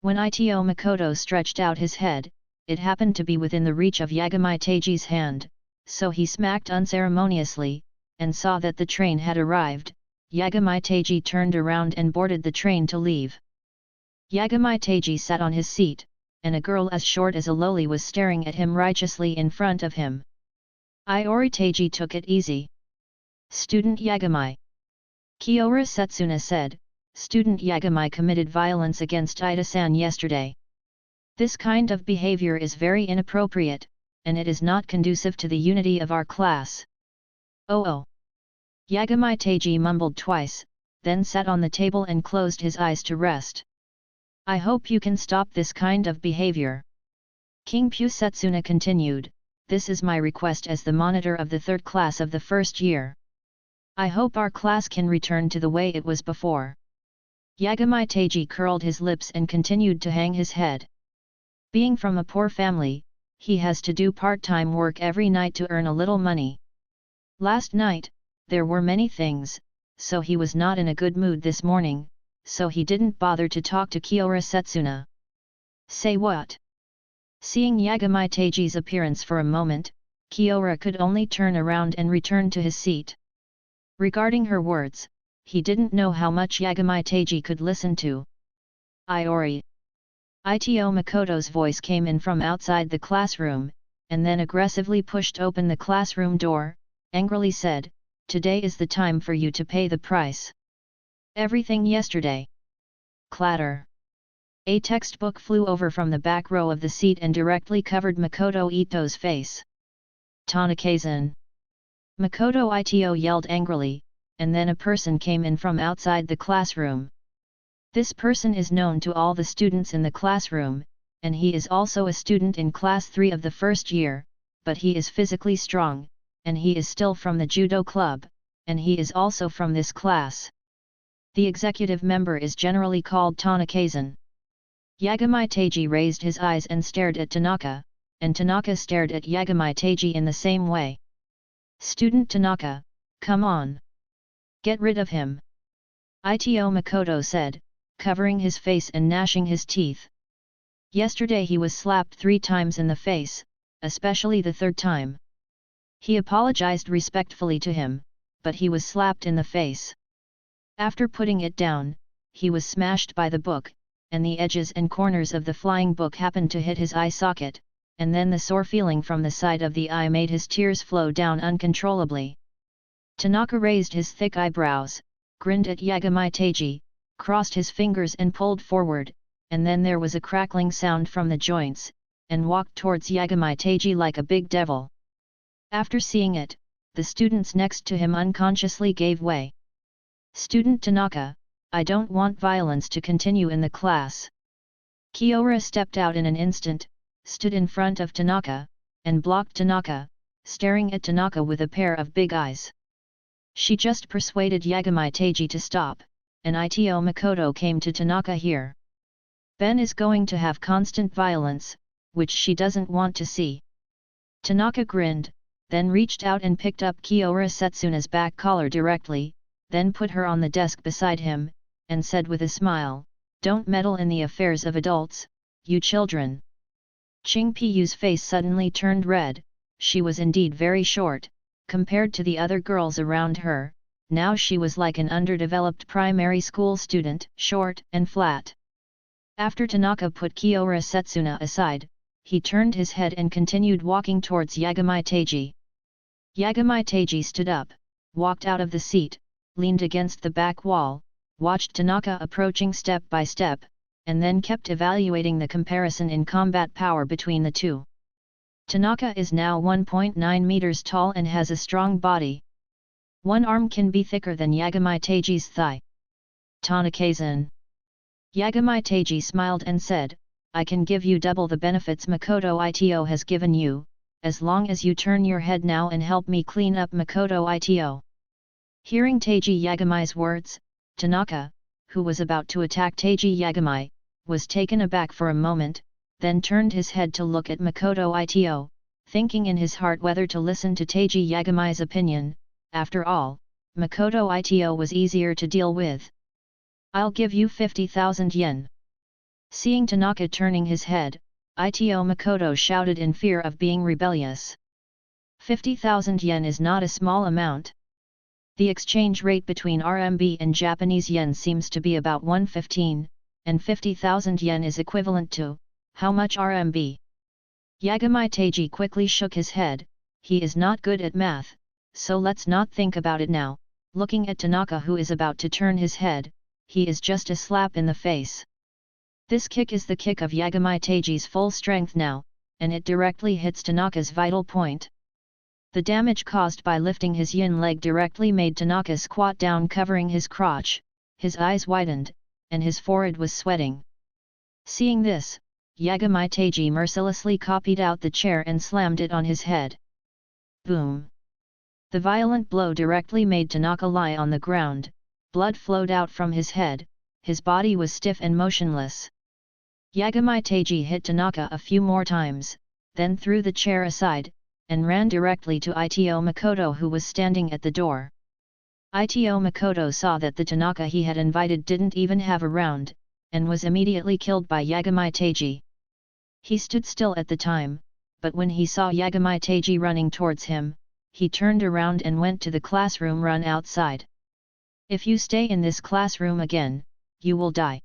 Speaker 1: When Ito Makoto stretched out his head, it happened to be within the reach of Yagami Teiji's hand, so he smacked unceremoniously, and saw that the train had arrived. Yagami Teiji turned around and boarded the train to leave. Yagami Teiji sat on his seat, and a girl as short as a loli was staring at him righteously in front of him. Iori Teiji took it easy. Student Yagami. Kiora Setsuna said, Student Yagami committed violence against Ida-san yesterday. This kind of behavior is very inappropriate, and it is not conducive to the unity of our class. Oh. Yagami Teiji mumbled twice, then sat on the table and closed his eyes to rest. I hope you can stop this kind of behavior. King Pusetsuna continued, this is my request as the monitor of the third class of the first year. I hope our class can return to the way it was before. Yagami Teiji curled his lips and continued to hang his head. Being from a poor family, he has to do part-time work every night to earn a little money. Last night, there were many things, so he was not in a good mood this morning, so he didn't bother to talk to Kiora Setsuna. Say what? Seeing Yagami Teiji's appearance for a moment, Kiora could only turn around and return to his seat. Regarding her words, he didn't know how much Yagami Teiji could listen to. Iori. Ito Makoto's voice came in from outside the classroom, and then aggressively pushed open the classroom door, angrily said, today is the time for you to pay the price. Everything yesterday. Clatter. A textbook flew over from the back row of the seat and directly covered Makoto Ito's face. Tanaka-san. Makoto Ito yelled angrily, and then a person came in from outside the classroom. This person is known to all the students in the classroom, and he is also a student in class 3 of the first year, but he is physically strong, and he is still from the judo club, and he is also from this class. The executive member is generally called Tanaka-san. Yagami Teiji raised his eyes and stared at Tanaka, and Tanaka stared at Yagami Teiji in the same way. Student Tanaka, come on. Get rid of him. Ito Makoto said, covering his face and gnashing his teeth. Yesterday he was slapped 3 times in the face, especially the third time. He apologized respectfully to him, but he was slapped in the face. After putting it down, he was smashed by the book, and the edges and corners of the flying book happened to hit his eye socket, and then the sore feeling from the side of the eye made his tears flow down uncontrollably. Tanaka raised his thick eyebrows, grinned at Yagami Teiji, crossed his fingers and pulled forward, and then there was a crackling sound from the joints, and walked towards Yagami Teiji like a big devil. After seeing it, the students next to him unconsciously gave way. Student Tanaka, I don't want violence to continue in the class. Kiora stepped out in an instant, stood in front of Tanaka, and blocked Tanaka, staring at Tanaka with a pair of big eyes. She just persuaded Yagami Teiji to stop, and Ito Makoto came to Tanaka here. Ben is going to have constant violence, which she doesn't want to see. Tanaka grinned, then reached out and picked up Kiora Setsuna's back collar directly, then put her on the desk beside him, and said with a smile, don't meddle in the affairs of adults, you children. Ching Piyu's face suddenly turned red. She was indeed very short, compared to the other girls around her. Now she was like an underdeveloped primary school student, short and flat. After Tanaka put Kiora Setsuna aside, he turned his head and continued walking towards Yagami Teiji. Yagami Teiji stood up, walked out of the seat, leaned against the back wall, watched Tanaka approaching step by step, and then kept evaluating the comparison in combat power between the two. Tanaka is now 1.9 meters tall and has a strong body. One arm can be thicker than Yagami Teiji's thigh. Tanaka-san. Yagami Teiji smiled and said, I can give you double the benefits Makoto Ito has given you, as long as you turn your head now and help me clean up Makoto Ito. Hearing Teiji Yagami's words, Tanaka, who was about to attack Teiji Yagami, was taken aback for a moment, then turned his head to look at Makoto Ito, thinking in his heart whether to listen to Teiji Yagami's opinion. After all, Makoto Ito was easier to deal with. I'll give you 50,000 yen. Seeing Tanaka turning his head, Ito Makoto shouted in fear of being rebellious. 50,000 yen is not a small amount. The exchange rate between RMB and Japanese yen seems to be about 115, and 50,000 yen is equivalent to, how much RMB? Yagami Teiji quickly shook his head. He is not good at math, so let's not think about it now. Looking at Tanaka, who is about to turn his head, he is just a slap in the face. This kick is the kick of Yagami Teiji's full strength now, and it directly hits Tanaka's vital point. The damage caused by lifting his yin leg directly made Tanaka squat down, covering his crotch. His eyes widened, and his forehead was sweating. Seeing this, Yagami Teiji mercilessly copied out the chair and slammed it on his head. Boom! The violent blow directly made Tanaka lie on the ground. Blood flowed out from his head. His body was stiff and motionless. Yagami Teiji hit Tanaka a few more times, then threw the chair aside, and ran directly to Ito Makoto, who was standing at the door. Ito Makoto saw that the Tanaka he had invited didn't even have a round, and was immediately killed by Yagami Teiji. He stood still at the time, but when he saw Yagami Teiji running towards him, he turned around and went to the classroom. Run outside. If you stay in this classroom again, you will die.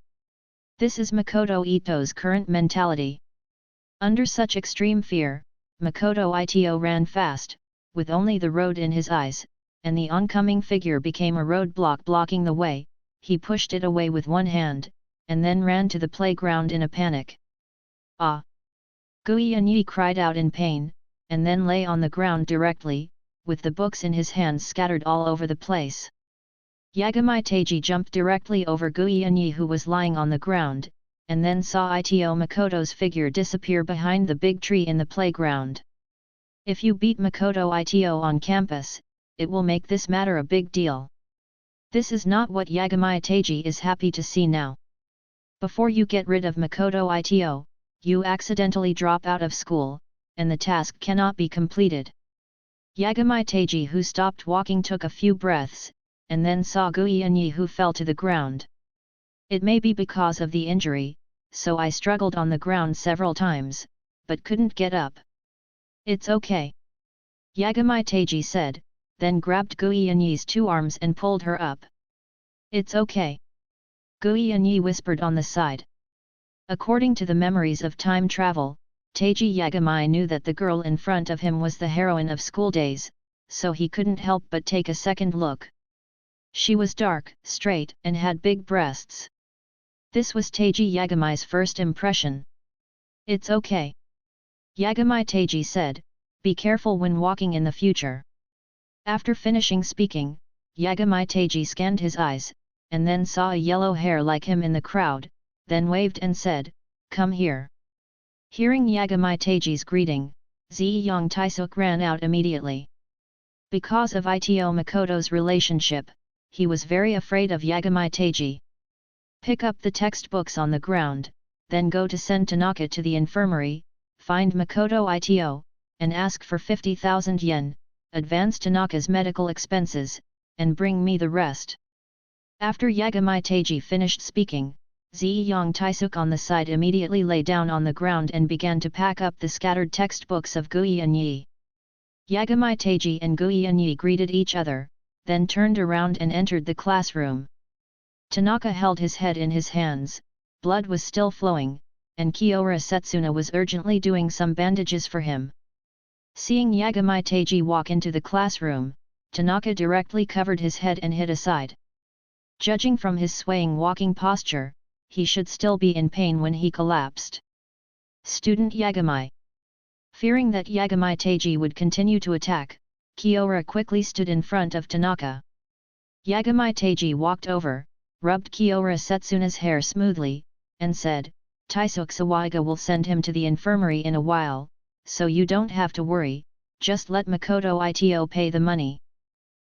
Speaker 1: This is Makoto Ito's current mentality. Under such extreme fear, Makoto Ito ran fast, with only the road in his eyes, and the oncoming figure became a roadblock blocking the way. He pushed it away with one hand, and then ran to the playground in a panic. Ah! Gui Yanyi cried out in pain, and then lay on the ground directly, with the books in his hands scattered all over the place. Yagami Teiji jumped directly over Gui Yanyi, who was lying on the ground, and then saw Ito Makoto's figure disappear behind the big tree in the playground. If you beat Makoto Ito on campus, it will make this matter a big deal. This is not what Yagami Teiji is happy to see now. Before you get rid of Makoto Ito, you accidentally drop out of school, and the task cannot be completed. Yagami Teiji, who stopped walking, took a few breaths, and then saw Gui Yanyi, who fell to the ground. It may be because of the injury, so I struggled on the ground several times, but couldn't get up. It's okay. Yagami Teiji said, then grabbed Gui Yanyi's two arms and pulled her up. It's okay. Gui Yanyi whispered on the side. According to the memories of time travel, Teiji Yagami knew that the girl in front of him was the heroine of school days, so he couldn't help but take a second look. She was dark, straight, and had big breasts. This was Teiji Yagami's first impression. It's okay. Yagami Teiji said, be careful when walking in the future. After finishing speaking, Yagami Teiji scanned his eyes, and then saw a yellow hair like him in the crowd, then waved and said, come here. Hearing Yagami Teiji's greeting, Ziyang Taisuk ran out immediately. Because of Ito Makoto's relationship, he was very afraid of Yagami Teiji. Pick up the textbooks on the ground, then go to send Tanaka to the infirmary, find Makoto Ito, and ask for 50,000 yen, advance Tanaka's medical expenses, and bring me the rest. After Yagami Teiji finished speaking, Ziyang Taisuk on the side immediately lay down on the ground and began to pack up the scattered textbooks of Gui Yanyi. Yagami Teiji and Gui Yanyi greeted each other, then turned around and entered the classroom. Tanaka held his head in his hands, blood was still flowing, and Kiora Setsuna was urgently doing some bandages for him. Seeing Yagami Teiji walk into the classroom, Tanaka directly covered his head and hid aside. Judging from his swaying walking posture, he should still be in pain when he collapsed. Student Yagami. Fearing that Yagami Teiji would continue to attack, Kiora quickly stood in front of Tanaka. Yagami Teiji walked over, rubbed Kiora Setsuna's hair smoothly, and said, Taisuk Sawaiga will send him to the infirmary in a while, so you don't have to worry, just let Makoto Ito pay the money.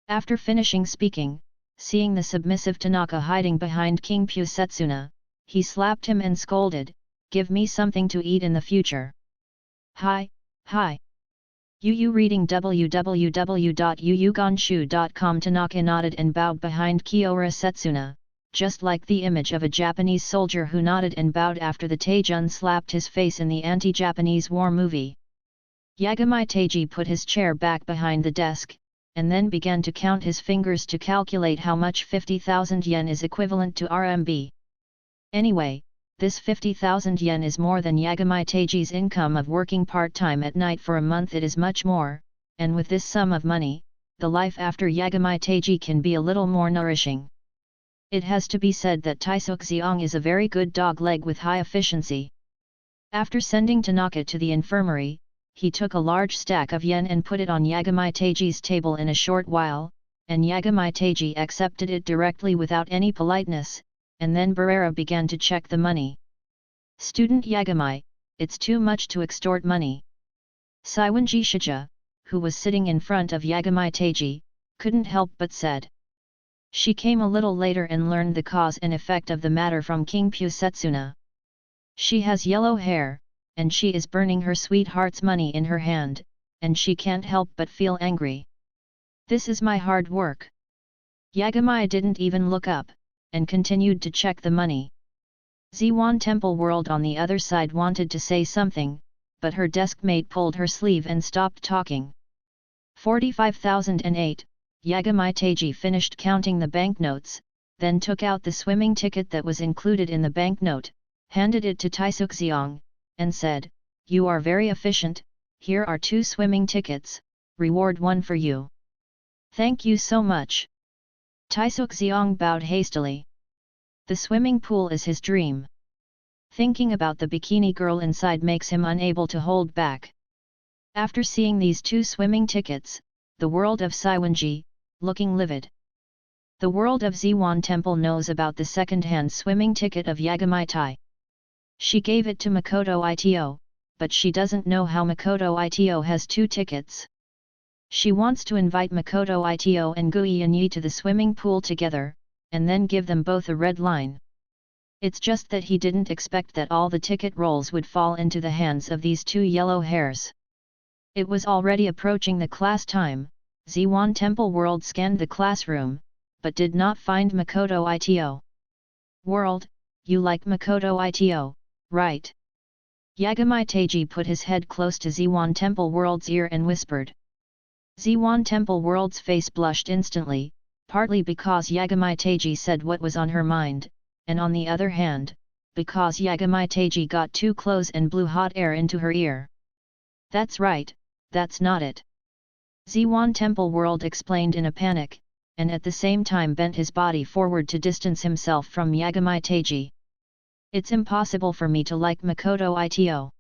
Speaker 1: After finishing speaking, seeing the submissive Tanaka hiding behind King Pu Setsuna, he slapped him and scolded, give me something to eat in the future. Hi. You reading www.yuyuganshu.com. Tanaka nodded and bowed behind Kiora Setsuna, just like the image of a Japanese soldier who nodded and bowed after the Taijun slapped his face in the anti-Japanese war movie. Yagami Teiji put his chair back behind the desk, and then began to count his fingers to calculate how much 50,000 yen is equivalent to RMB. Anyway, this 50,000 yen is more than Yagami Teiji's income of working part-time at night for a month. It is much more, and with this sum of money, the life after Yagami Teiji can be a little more nourishing. It has to be said that Taisuk Xiong is a very good dog leg with high efficiency. After sending Tanaka to the infirmary, he took a large stack of yen and put it on Yagami Teiji's table in a short while, and Yagami Teiji accepted it directly without any politeness, and then Barrera began to check the money. "Student Yagami, it's too much to extort money." Saiwanji Shija, who was sitting in front of Yagami Teiji, couldn't help but said. She came a little later and learned the cause and effect of the matter from King Pusetsuna. She has yellow hair, and she is burning her sweetheart's money in her hand, and she can't help but feel angry. "This is my hard work." Yagami didn't even look up, and continued to check the money. Ziwan Temple World on the other side wanted to say something, but her desk mate pulled her sleeve and stopped talking. 45,008, Yagami Teiji finished counting the banknotes, then took out the swimming ticket that was included in the banknote, handed it to Taisuk Xiong, and said, "You are very efficient, here are 2 swimming tickets, reward 1 for you." "Thank you so much." Taisuk Xiong bowed hastily. The swimming pool is his dream. Thinking about the bikini girl inside makes him unable to hold back. After seeing these 2 swimming tickets, the world of Saiwanji, looking livid. The world of Ziwan Temple knows about the second-hand swimming ticket of Yagami Tai. She gave it to Makoto Ito, but she doesn't know how Makoto Ito has 2 tickets. She wants to invite Makoto Ito and Gui Yanyi to the swimming pool together, and then give them both a red line. It's just that he didn't expect that all the ticket rolls would fall into the hands of these 2 yellow hairs. It was already approaching the class time. Ziwan Temple World scanned the classroom, but did not find Makoto Ito. "World, you like Makoto Ito, right?" Yagami Teiji put his head close to Ziwan Temple World's ear and whispered. Ziwan Temple World's face blushed instantly, partly because Yagami Teiji said what was on her mind, and on the other hand, because Yagami Teiji got too close and blew hot air into her ear. "That's right, that's not it." Ziwan Temple World explained in a panic, and at the same time bent his body forward to distance himself from Yagami Teiji. "It's impossible for me to like Makoto Ito."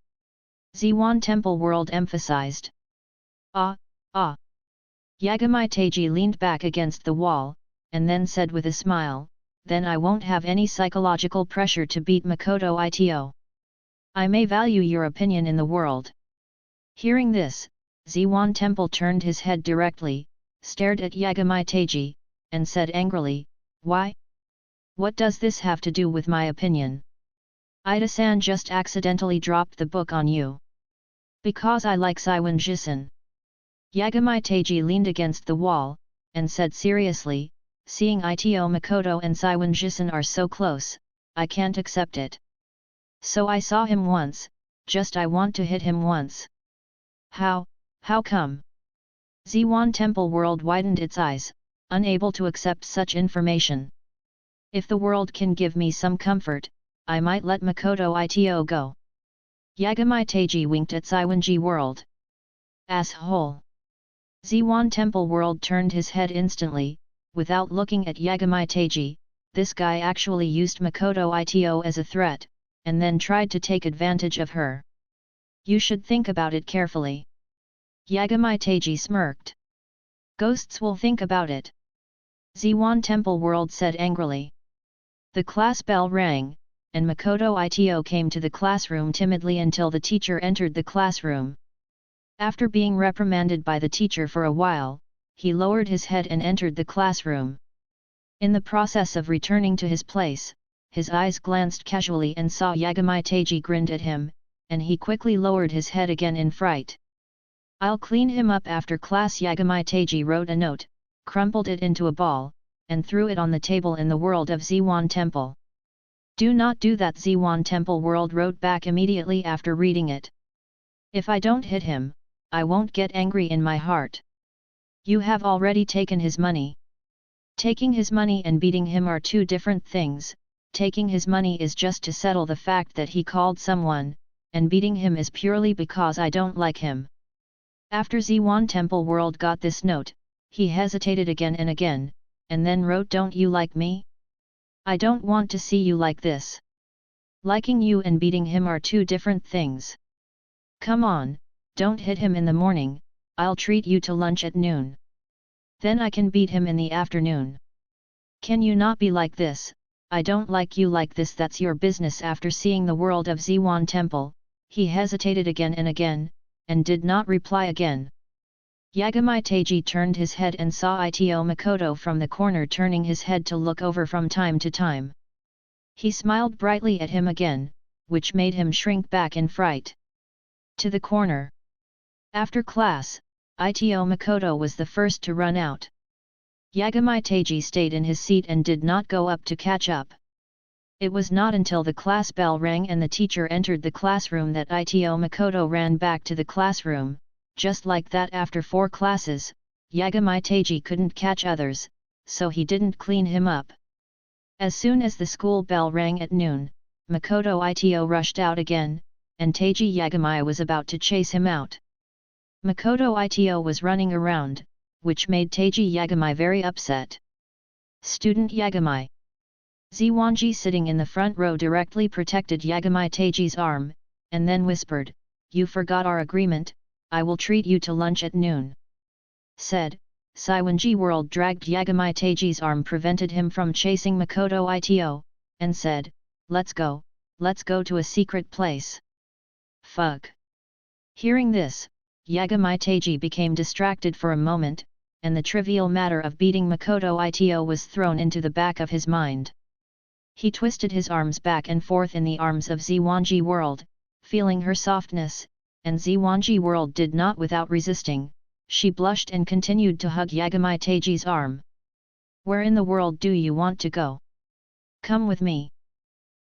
Speaker 1: Ziwan Temple World emphasized. "Ah. Yagami Teiji leaned back against the wall, and then said with a smile, "Then I won't have any psychological pressure to beat Makoto Ito. I may value your opinion in the world." Hearing this, Ziwan Temple turned his head directly, stared at Yagami Teiji, and said angrily, "Why? What does this have to do with my opinion? Ida-san just accidentally dropped the book on you." "Because I like Saiwanji-san." Yagami Teiji leaned against the wall, and said seriously, "Seeing Ito Makoto and Saiwanji-san are so close, I can't accept it. So I saw him once, I want to hit him once." How come?" Ziwan Temple World widened its eyes, unable to accept such information. "If the world can give me some comfort, I might let Makoto Ito go." Yagami Teiji winked at Saiwanji World. "Asshole!" Ziwan Temple World turned his head instantly, without looking at Yagami Teiji. This guy actually used Makoto Ito as a threat, and then tried to take advantage of her. "You should think about it carefully." Yagami Teiji smirked. "Ghosts will think about it," Ziwan Temple World said angrily. The class bell rang, and Makoto Ito came to the classroom timidly until the teacher entered the classroom. After being reprimanded by the teacher for a while, he lowered his head and entered the classroom. In the process of returning to his place, his eyes glanced casually and saw Yagami Teiji grinned at him, and he quickly lowered his head again in fright. "I'll clean him up after class." Yagami Teiji wrote a note, crumpled it into a ball, and threw it on the table in the world of Ziwan Temple. "Do not do that," Ziwan Temple World wrote back immediately after reading it. "If I don't hit him, I won't get angry in my heart. You have already taken his money." Taking his money and beating him are two different things. Taking his money is just to settle the fact that he called someone, and beating him is purely because I don't like him. After Ziwan Temple World got this note, he hesitated again and again, and then wrote, "Don't you like me? I don't want to see you like this. Liking you and beating him are two different things. Come on, don't hit him in the morning, I'll treat you to lunch at noon. Then I can beat him in the afternoon. Can you not be like this? I don't like you like this, that's your business." After seeing the world of Ziwan Temple, he hesitated again and again, and did not reply again. Yagami Teiji turned his head and saw Ito Makoto from the corner, turning his head to look over from time to time. He smiled brightly at him again, which made him shrink back in fright. To the corner. After class, Ito Makoto was the first to run out. Yagami Teiji stayed in his seat and did not go up to catch up. It was not until the class bell rang and the teacher entered the classroom that Ito Makoto ran back to the classroom. Just like that, after 4 classes, Yagami Teiji couldn't catch others, so he didn't clean him up. As soon as the school bell rang at noon, Makoto Ito rushed out again, and Teiji Yagami was about to chase him out. Makoto Ito was running around, which made Teiji Yagami very upset. "Student Yagami." Ziwanji, sitting in the front row, directly protected Yagami Teiji's arm, and then whispered, "You forgot our agreement, I will treat you to lunch at noon." Said, Ziwanji World dragged Yagami Teiji's arm, prevented him from chasing Makoto Ito, and said, let's go to a secret place." Fuck. Hearing this, Yagami Teiji became distracted for a moment, and the trivial matter of beating Makoto Ito was thrown into the back of his mind. He twisted his arms back and forth in the arms of Ziwanji World, feeling her softness, and Ziwanji World did not without resisting. She blushed and continued to hug Yagami Teiji's arm. "Where in the world do you want to go? Come with me."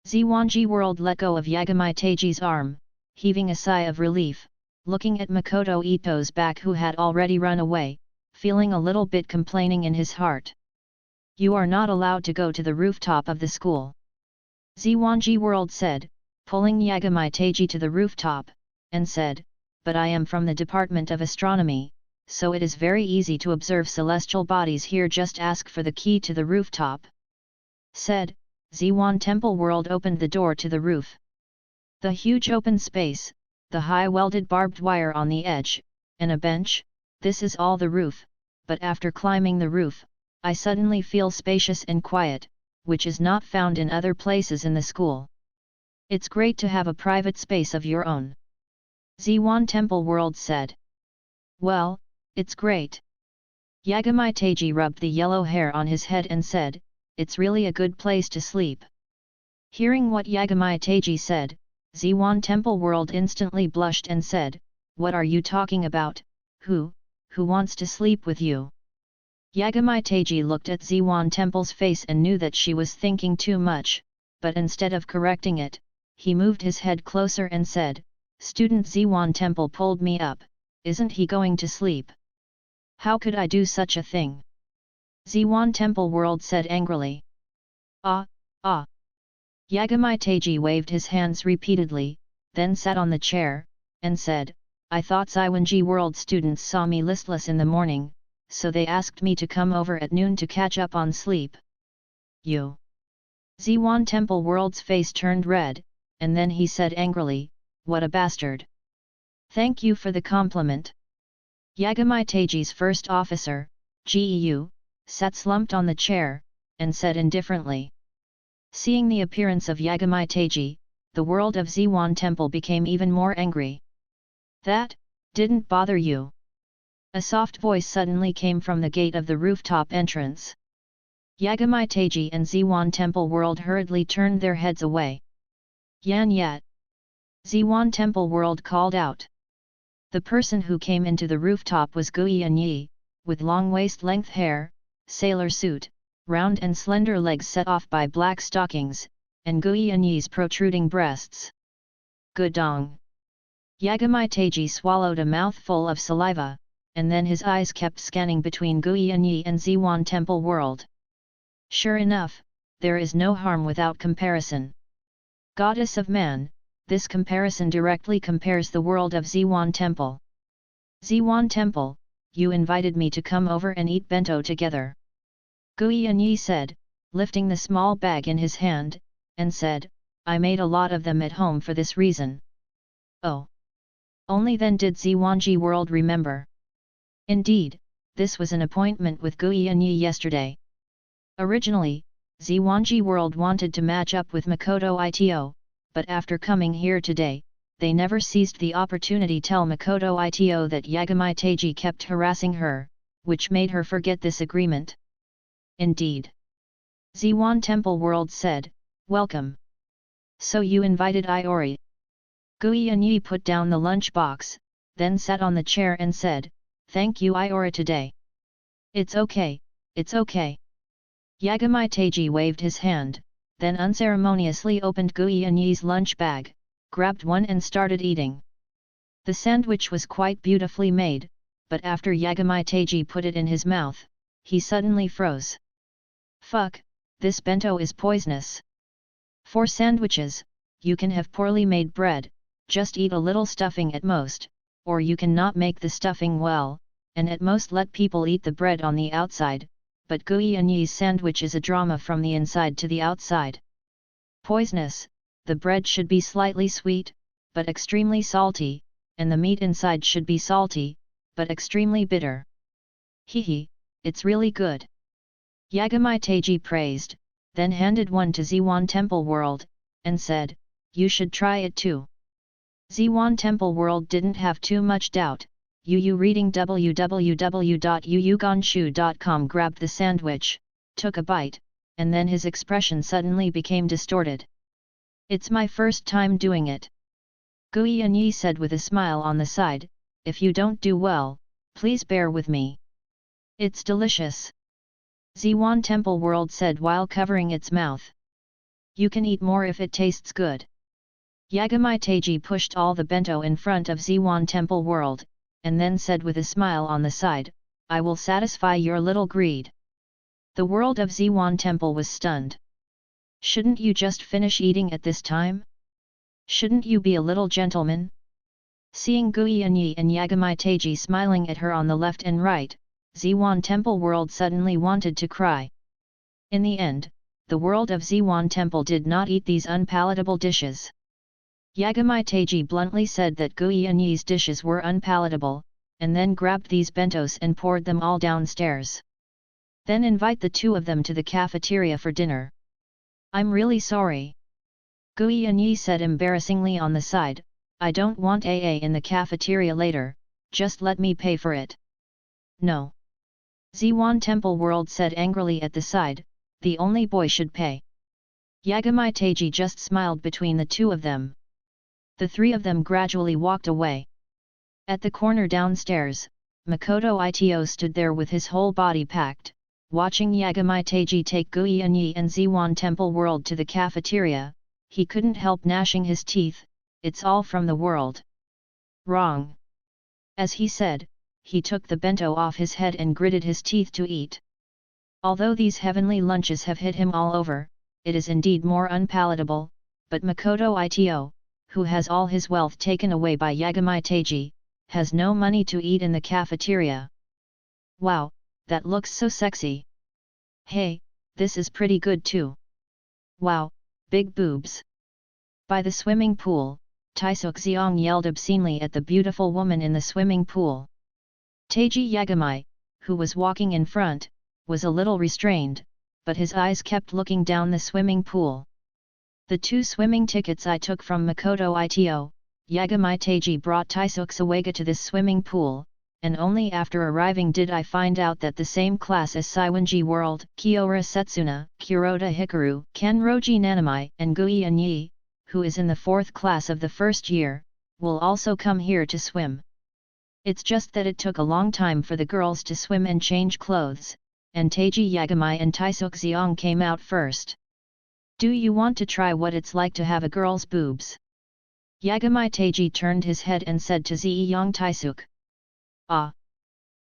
Speaker 1: Ziwanji World let go of Yagami Teiji's arm, heaving a sigh of relief, looking at Makoto Ito's back, who had already run away, feeling a little bit complaining in his heart. "You are not allowed to go to the rooftop of the school," Ziwanji World said, pulling Yagami Teiji to the rooftop, and said, "But I am from the Department of Astronomy, so it is very easy to observe celestial bodies here, just ask for the key to the rooftop." Said, Ziwan Temple World opened the door to the roof. The huge open space, the high welded barbed wire on the edge, and a bench, this is all the roof, but after climbing the roof, I suddenly feel spacious and quiet, which is not found in other places in the school. It's great to have a private space of your own. Ziwan Temple World said. "Well, it's great." Yagami Teiji rubbed the yellow hair on his head and said, "It's really a good place to sleep." Hearing what Yagami Teiji said, Ziwan Temple World instantly blushed and said, "What are you talking about? Who wants to sleep with you?" Yagami Teiji looked at Ziwan Temple's face and knew that she was thinking too much, but instead of correcting it, he moved his head closer and said, "Student Ziwan Temple pulled me up, isn't he going to sleep? How could I do such a thing?" Ziwan Temple World said angrily. Ah. Yagami Teiji waved his hands repeatedly, then sat on the chair, and said, "I thought Ziwanji World students saw me listless in the morning, so they asked me to come over at noon to catch up on sleep." "You?" Ziwan Temple World's face turned red, and then he said angrily, "What a bastard! Thank you for the compliment." Yagami Teiji's first officer, Geu, sat slumped on the chair, and said indifferently. Seeing the appearance of Yagami Teiji, the world of Ziwan Temple became even more angry. "That didn't bother you?" A soft voice suddenly came from the gate of the rooftop entrance. Yagami Teiji and Ziwan Temple World hurriedly turned their heads away. "Yan Yat!" Ziwan Temple World called out. The person who came into the rooftop was Guiyan Yi, with long waist-length hair, sailor suit, round and slender legs set off by black stockings, and Gui Anyi's protruding breasts. Gudong. Yagamai Teji swallowed a mouthful of saliva, and then his eyes kept scanning between Gui Anyi and Ziwan Temple World. Sure enough, there is no harm without comparison. Goddess of man, this comparison directly compares the world of Ziwan Temple. Ziwan Temple, you invited me to come over and eat bento together. Gui Anyi said, lifting the small bag in his hand, and said, I made a lot of them at home for this reason. Oh! Only then did Ziwanji World remember. Indeed, this was an appointment with Gui Anyi yesterday. Originally, Ziwanji World wanted to match up with Makoto Ito, but after coming here today, they never seized the opportunity to tell Makoto Ito that Yagamai Teji kept harassing her, which made her forget this agreement. Indeed. Ziwan Temple World said, welcome. So you invited Iori. Gui Anyi put down the lunch box, then sat on the chair and said, thank you Iori today. It's okay, it's okay. Yagamai Teji waved his hand, then unceremoniously opened Gui Anyi's lunch bag, grabbed one and started eating. The sandwich was quite beautifully made, but after Yagamai Teji put it in his mouth, he suddenly froze. Fuck, this bento is poisonous. For sandwiches, you can have poorly made bread, just eat a little stuffing at most, or you can not make the stuffing well, and at most let people eat the bread on the outside, but Gui Anyi's sandwich is a drama from the inside to the outside. Poisonous, the bread should be slightly sweet, but extremely salty, and the meat inside should be salty, but extremely bitter. Hehe, it's really good. Yagamai Teji praised, then handed one to Ziwan Temple World, and said, you should try it too. Ziwan Temple World didn't have too much doubt. Reading www.yuyugonshu.com grabbed the sandwich, took a bite, and then his expression suddenly became distorted. It's my first time doing it. Gui Anyi said with a smile on the side, if you don't do well, please bear with me. It's delicious. Ziwan Temple World said while covering its mouth. You can eat more if it tastes good. Yagamai Teji pushed all the bento in front of Ziwan Temple World, and then said with a smile on the side, I will satisfy your little greed. The world of Ziwan Temple was stunned. Shouldn't you just finish eating at this time? Shouldn't you be a little gentleman? Seeing Gui Anyi and Yagamai Teji smiling at her on the left and right, Ziwan Temple World suddenly wanted to cry. In the end, the world of Ziwan Temple did not eat these unpalatable dishes. Yagamai Teji bluntly said that Gui Anyi's dishes were unpalatable, and then grabbed these bentos and poured them all downstairs. Then invite the two of them to the cafeteria for dinner. I'm really sorry. Gui Anyi said embarrassingly on the side, I don't want AA in the cafeteria later, just let me pay for it. No. Ziwan Temple World said angrily at the side, the only boy should pay. Yagamai Teji just smiled between the two of them. The three of them gradually walked away. At the corner downstairs, Makoto Ito stood there with his whole body packed, watching Yagamai Teji take Gui Anyi and Ziwan Temple World to the cafeteria. He couldn't help gnashing his teeth, it's all from the world. Wrong. As he said, he took the bento off his head and gritted his teeth to eat. Although these heavenly lunches have hit him all over, it is indeed more unpalatable, but Makoto Ito, who has all his wealth taken away by Yagamai Teji, has no money to eat in the cafeteria. Wow, that looks so sexy. Hey, this is pretty good too. Wow, big boobs. By the swimming pool, Taisuk Xiong yelled obscenely at the beautiful woman in the swimming pool. Teji Yagamai, who was walking in front, was a little restrained, but his eyes kept looking down the swimming pool. The 2 swimming tickets I took from Makoto Ito, Yagamai Teji brought Taisuk Sawega to this swimming pool, and only after arriving did I find out that the same class as Saiwanji World, Kiora Setsuna, Kurota Hikaru, Kenroji Nanamai, and Gui Anyi, who is in the 4th class of the first year, will also come here to swim. It's just that it took a long time for the girls to swim and change clothes, and Taiji Yagamai and Taisuk Xiong came out first. Do you want to try what it's like to have a girl's boobs? Yagamai Taiji turned his head and said to Ziyang Taisuk. Ah!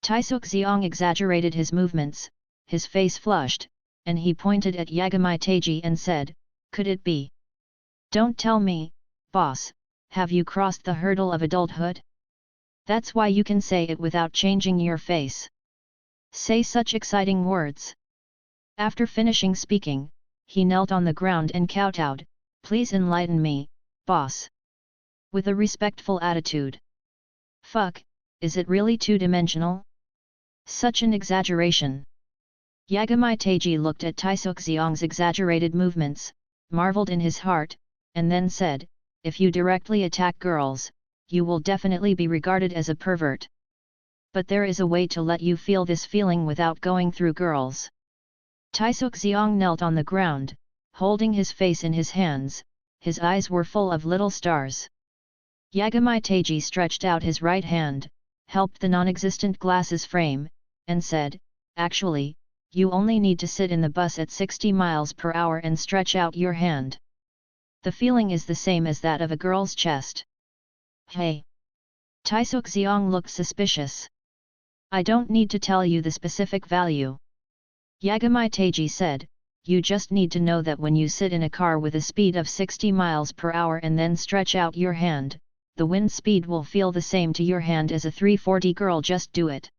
Speaker 1: Taisuk Xiong exaggerated his movements, his face flushed, and he pointed at Yagamai Taiji and said, could it be? Don't tell me, boss, have you crossed the hurdle of adulthood? That's why you can say it without changing your face. Say such exciting words. After finishing speaking, he knelt on the ground and kowtowed, please enlighten me, boss. With a respectful attitude. Fuck, is it really two-dimensional? Such an exaggeration. Yagamai Taiji looked at Taisuk Xiong's exaggerated movements, marveled in his heart, and then said, if you directly attack girls, you will definitely be regarded as a pervert. But there is a way to let you feel this feeling without going through girls. Taisuk Xiong knelt on the ground, holding his face in his hands, his eyes were full of little stars. Yagamai Taiji stretched out his right hand, helped the non-existent glasses frame, and said, actually, you only need to sit in the bus at 60 miles per hour and stretch out your hand. The feeling is the same as that of a girl's chest. Hey! Taisuk Xiong looked suspicious. I don't need to tell you the specific value. Yagamai Taiji said, you just need to know that when you sit in a car with a speed of 60 miles per hour and then stretch out your hand, the wind speed will feel the same to your hand as a 340 girl. Just do it.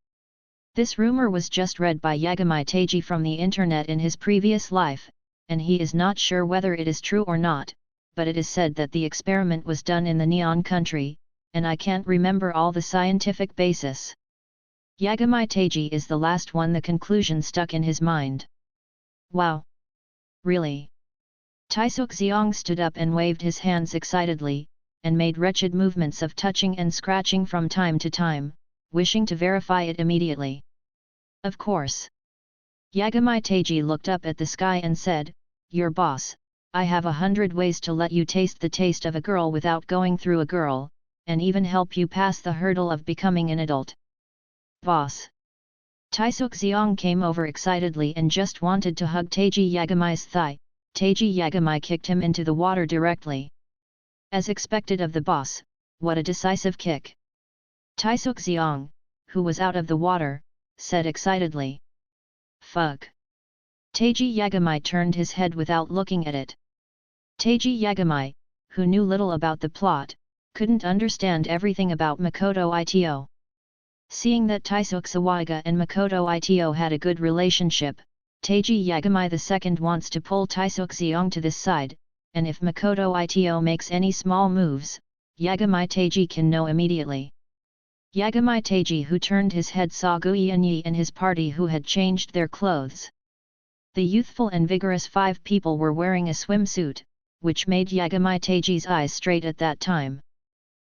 Speaker 1: This rumor was just read by Yagamai Taiji from the internet in his previous life, and he is not sure whether it is true or not, but it is said that the experiment was done in the Neon country, and I can't remember all the scientific basis. Yagamai Taiji is the last one. The conclusion stuck in his mind. Wow! Really? Taisuk Xiong stood up and waved his hands excitedly, and made wretched movements of touching and scratching from time to time, wishing to verify it immediately. Of course. Yagamai Taiji looked up at the sky and said, your boss, I have 100 ways to let you taste the taste of a girl without going through a girl, and even help you pass the hurdle of becoming an adult. Boss! Taisuk Xiong came over excitedly and just wanted to hug Taiji Yagamai's thigh. Taiji Yagamai kicked him into the water directly. As expected of the boss, what a decisive kick! Taisuk Xiong, who was out of the water, said excitedly. Fuck! Taiji Yagamai turned his head without looking at it. Taiji Yagamai, who knew little about the plot, couldn't understand everything about Makoto Ito. Seeing that Taisuk Sawaiga and Makoto Ito had a good relationship, Taiji Yagamai II wants to pull Taisuk Xiong to this side, and if Makoto Ito makes any small moves, Yagamai Taiji can know immediately. Yagamai Taiji, who turned his head, saw Guiyanyi and his party who had changed their clothes. The youthful and vigorous 5 people were wearing a swimsuit, which made Yagamai Taiji's eyes straight at that time.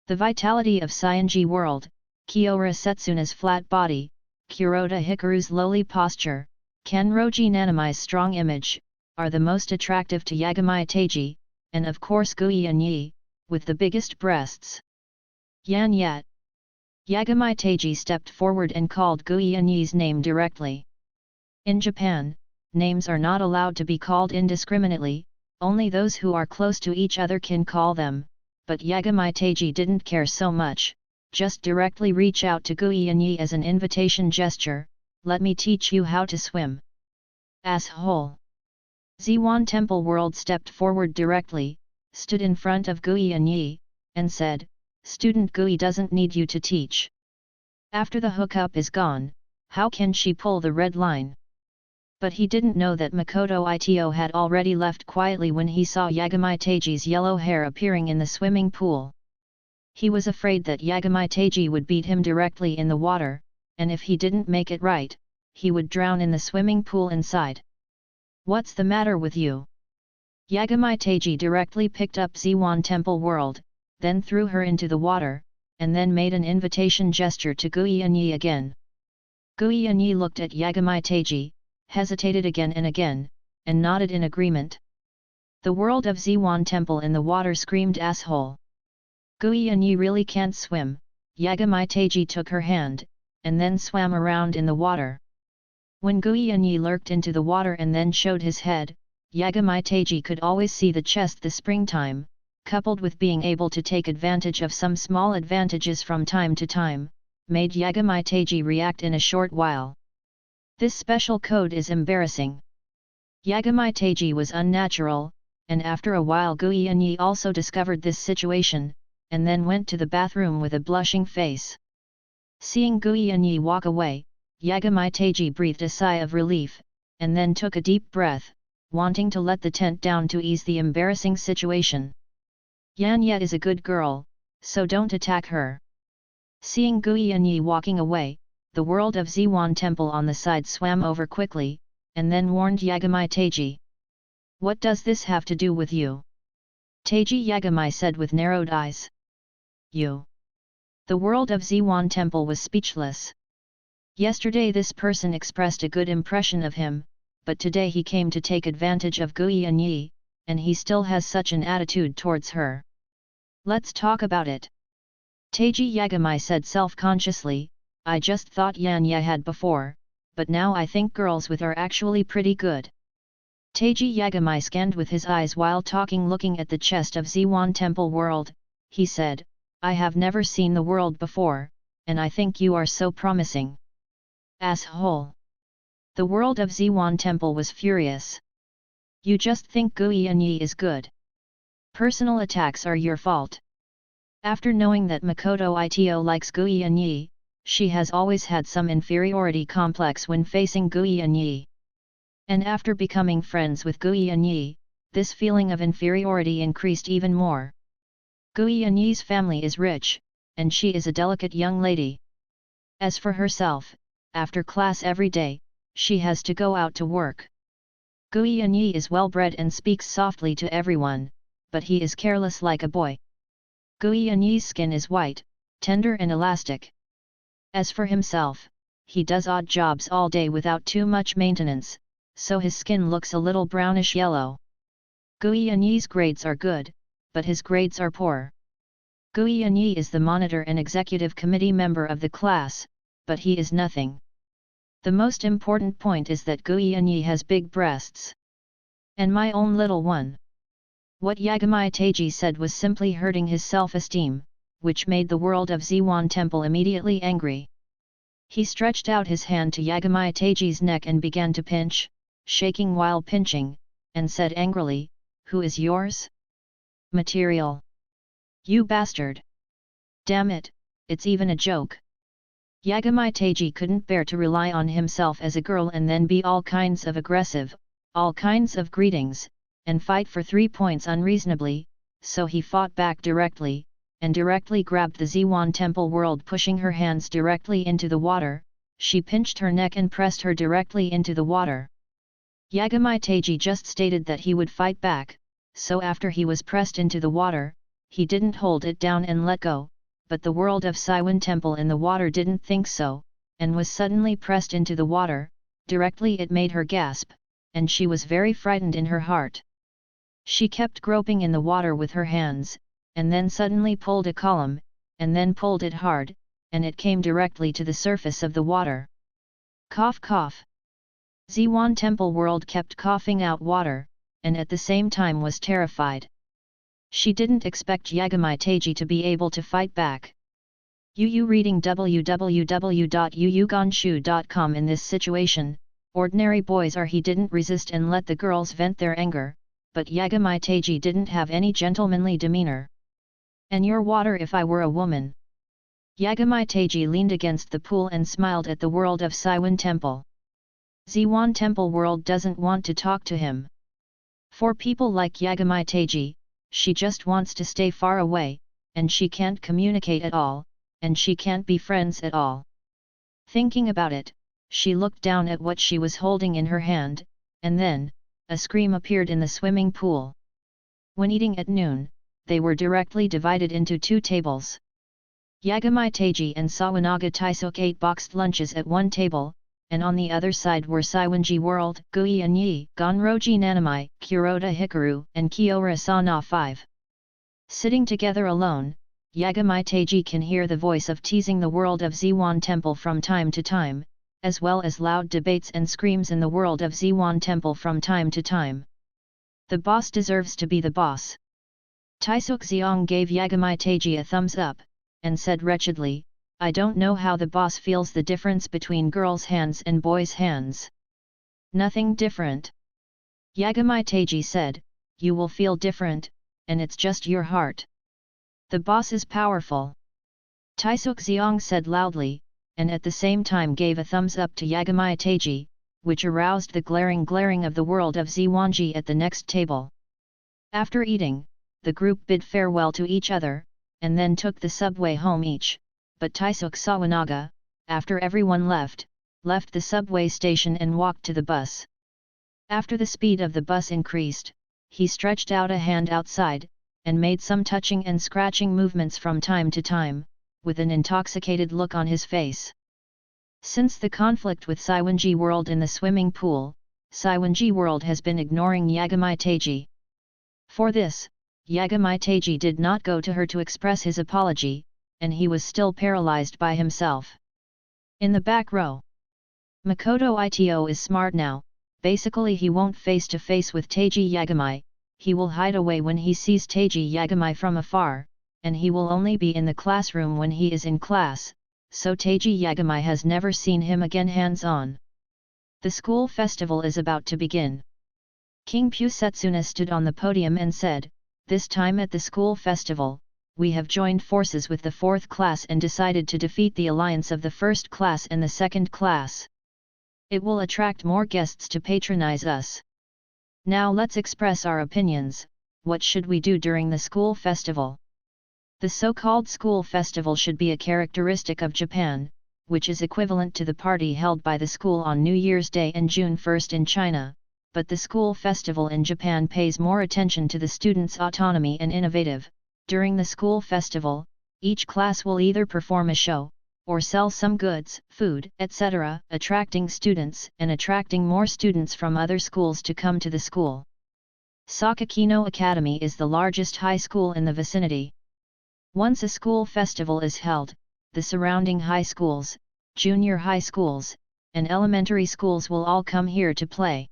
Speaker 1: The vitality of Cyanji world, Kiora Setsuna's flat body, Kuroda Hikaru's lowly posture, Kenroji Nanami's strong image, are the most attractive to Yagamai Taiji, and of course Guiyanyi, with the biggest breasts. Yan Yat. Yagamai Taiji stepped forward and called Guiyanyi's name directly. In Japan, names are not allowed to be called indiscriminately, only those who are close to each other can call them, but Yagamai Taiji didn't care so much, just directly reach out to Guiyanyi as an invitation gesture, let me teach you how to swim. Asshole! Ziwan Temple World stepped forward directly, stood in front of Guiyanyi, and said, Student Gui doesn't need you to teach. After the hookup is gone, how can she pull the red line? But he didn't know that Makoto Ito had already left quietly when he saw Yagamai Taiji's yellow hair appearing in the swimming pool. He was afraid that Yagamai Taiji would beat him directly in the water, and if he didn't make it right, he would drown in the swimming pool inside. What's the matter with you? Yagamai Taiji directly picked up Ziwan Temple World, then threw her into the water, and then made an invitation gesture to Guiyanyi again. Guiyanyi looked at Yagamai Taiji, hesitated again and again, and nodded in agreement. The world of Ziwan Temple in the water screamed asshole. Guiyanyi really can't swim. Yagamai Taiji took her hand, and then swam around in the water. When Gui and Yi lurked into the water and then showed his head, Yagami Teiji could always see the chest. The springtime, coupled with being able to take advantage of some small advantages from time to time, made Yagami Teiji react in a short while. This special code is embarrassing. Yagami Teiji was unnatural, and after a while Gui and Yi also discovered this situation, and then went to the bathroom with a blushing face. Seeing Gui and Yi walk away, Yagami Teiji breathed a sigh of relief, and then took a deep breath, wanting to let the tent down to ease the embarrassing situation. Yan Ye is a good girl, so don't attack her. Seeing Gui and Yi walking away, the world of Ziwan Temple on the side swam over quickly, and then warned Yagami Teiji. What does this have to do with you? Teiji, Yagami said with narrowed eyes. You. The world of Ziwan Temple was speechless. Yesterday this person expressed a good impression of him, but today he came to take advantage of Gui and Yi, and he still has such an attitude towards her. Let's talk about it. Teiji, Yagami said self-consciously, I just thought Yan Ye had before, but now I think girls with are actually pretty good. Teiji, Yagami scanned with his eyes while talking, looking at the chest of Ziwan Temple world. He said, I have never seen the world before, and I think you are so promising. Asshole. The world of Ziwan Temple was furious. You just think Gui and Yi is good. Personal attacks are your fault. After knowing that Makoto Ito likes Gui and Yi, she has always had some inferiority complex when facing Gui and Yi. And after becoming friends with Gui and Yi, this feeling of inferiority increased even more. Gui and Yi's family is rich, and she is a delicate young lady. As for herself, after class every day, she has to go out to work. Gui and Yi is well-bred and speaks softly to everyone, but he is careless like a boy. Gui and Yi's skin is white, tender and elastic. As for himself, he does odd jobs all day without too much maintenance, so his skin looks a little brownish-yellow. Gui and Yi's grades are good, but his grades are poor. Gui and Yi is the monitor and executive committee member of the class, but he is nothing. The most important point is that Gui and Yi has big breasts. And my own little one. What Yagami Teiji said was simply hurting his self-esteem, which made the world of Ziwan Temple immediately angry. He stretched out his hand to Yagami Teiji's neck and began to pinch, shaking while pinching, and said angrily, Who is yours? Material. You bastard. Damn it, it's even a joke. Yagami Teiji couldn't bear to rely on himself as a girl and then be all kinds of aggressive, all kinds of greetings, and fight for 3 points unreasonably, so he fought back directly, and directly grabbed the Ziwan Temple world, pushing her hands directly into the water. She pinched her neck and pressed her directly into the water. Yagami Teiji just stated that he would fight back, so after he was pressed into the water, he didn't hold it down and let go, but the world of Ziwan Temple in the water didn't think so, and was suddenly pressed into the water. Directly it made her gasp, and she was very frightened in her heart. She kept groping in the water with her hands, and then suddenly pulled a column, and then pulled it hard, and it came directly to the surface of the water. Cough cough. Ziwan Temple world kept coughing out water, and at the same time was terrified. She didn't expect Yagami Teiji to be able to fight back. Yu reading www.yuyugonshu.com. In this situation, ordinary boys are. He didn't resist and let the girls vent their anger, but Yagami Teiji didn't have any gentlemanly demeanor. And your water if I were a woman. Yagami Teiji leaned against the pool and smiled at the world of Ziwan Temple. Ziwan Temple world doesn't want to talk to him. For people like Yagami Teiji, she just wants to stay far away, and she can't communicate at all, and she can't be friends at all. Thinking about it, she looked down at what she was holding in her hand, and then, a scream appeared in the swimming pool. When eating at noon, they were directly divided into 2 tables. Yagami Teiji and Sawanaga Taisuke ate boxed lunches at one table, and on the other side were Saiwanji World, Gui and Yi, Gonroji Nanami, Kuroda Hikaru, and Kiora Sana 5. Sitting together alone, Yagami Teiji can hear the voice of teasing the world of Ziwan Temple from time to time, as well as loud debates and screams in the world of Ziwan Temple from time to time. The boss deserves to be the boss. Taisuk Xiong gave Yagamai Taiji a thumbs up, and said wretchedly, I don't know how the boss feels the difference between girls' hands and boys' hands. Nothing different. Yagamai Taiji said, you will feel different, and it's just your heart. The boss is powerful. Taisuk Xiong said loudly, and at the same time gave a thumbs up to Yagamai Taiji, which aroused the glaring of the world of Ziwanji at the next table. After eating, the group bid farewell to each other, and then took the subway home each, but Taisuk Sawanaga, after everyone left the subway station and walked to the bus. After the speed of the bus increased, he stretched out a hand outside, and made some touching and scratching movements from time to time, with an intoxicated look on his face. Since the conflict with Saiwanji World in the swimming pool, Saiwanji World has been ignoring Yagamai Taiji. For this, Yagamai Taiji did not go to her to express his apology, and he was still paralyzed by himself. In the back row, Makoto Ito is smart now. Basically he won't face to face with Taiji Yagamai, he will hide away when he sees Taiji Yagamai from afar, and he will only be in the classroom when he is in class, so Taiji Yagamai has never seen him again hands-on. The school festival is about to begin. King Pusetsuna stood on the podium and said, this time at the school festival, we have joined forces with the 4th class and decided to defeat the alliance of the 1st class and the 2nd class. It will attract more guests to patronize us. Now let's express our opinions. What should we do during the school festival? The so-called school festival should be a characteristic of Japan, which is equivalent to the party held by the school on New Year's Day and June 1st in China, but the school festival in Japan pays more attention to the students' autonomy and innovative. During the school festival, each class will either perform a show, or sell some goods, food, etc., attracting students and attracting more students from other schools to come to the school. Sakakino Academy is the largest high school in the vicinity. Once a school festival is held, the surrounding high schools, junior high schools, and elementary schools will all come here to play.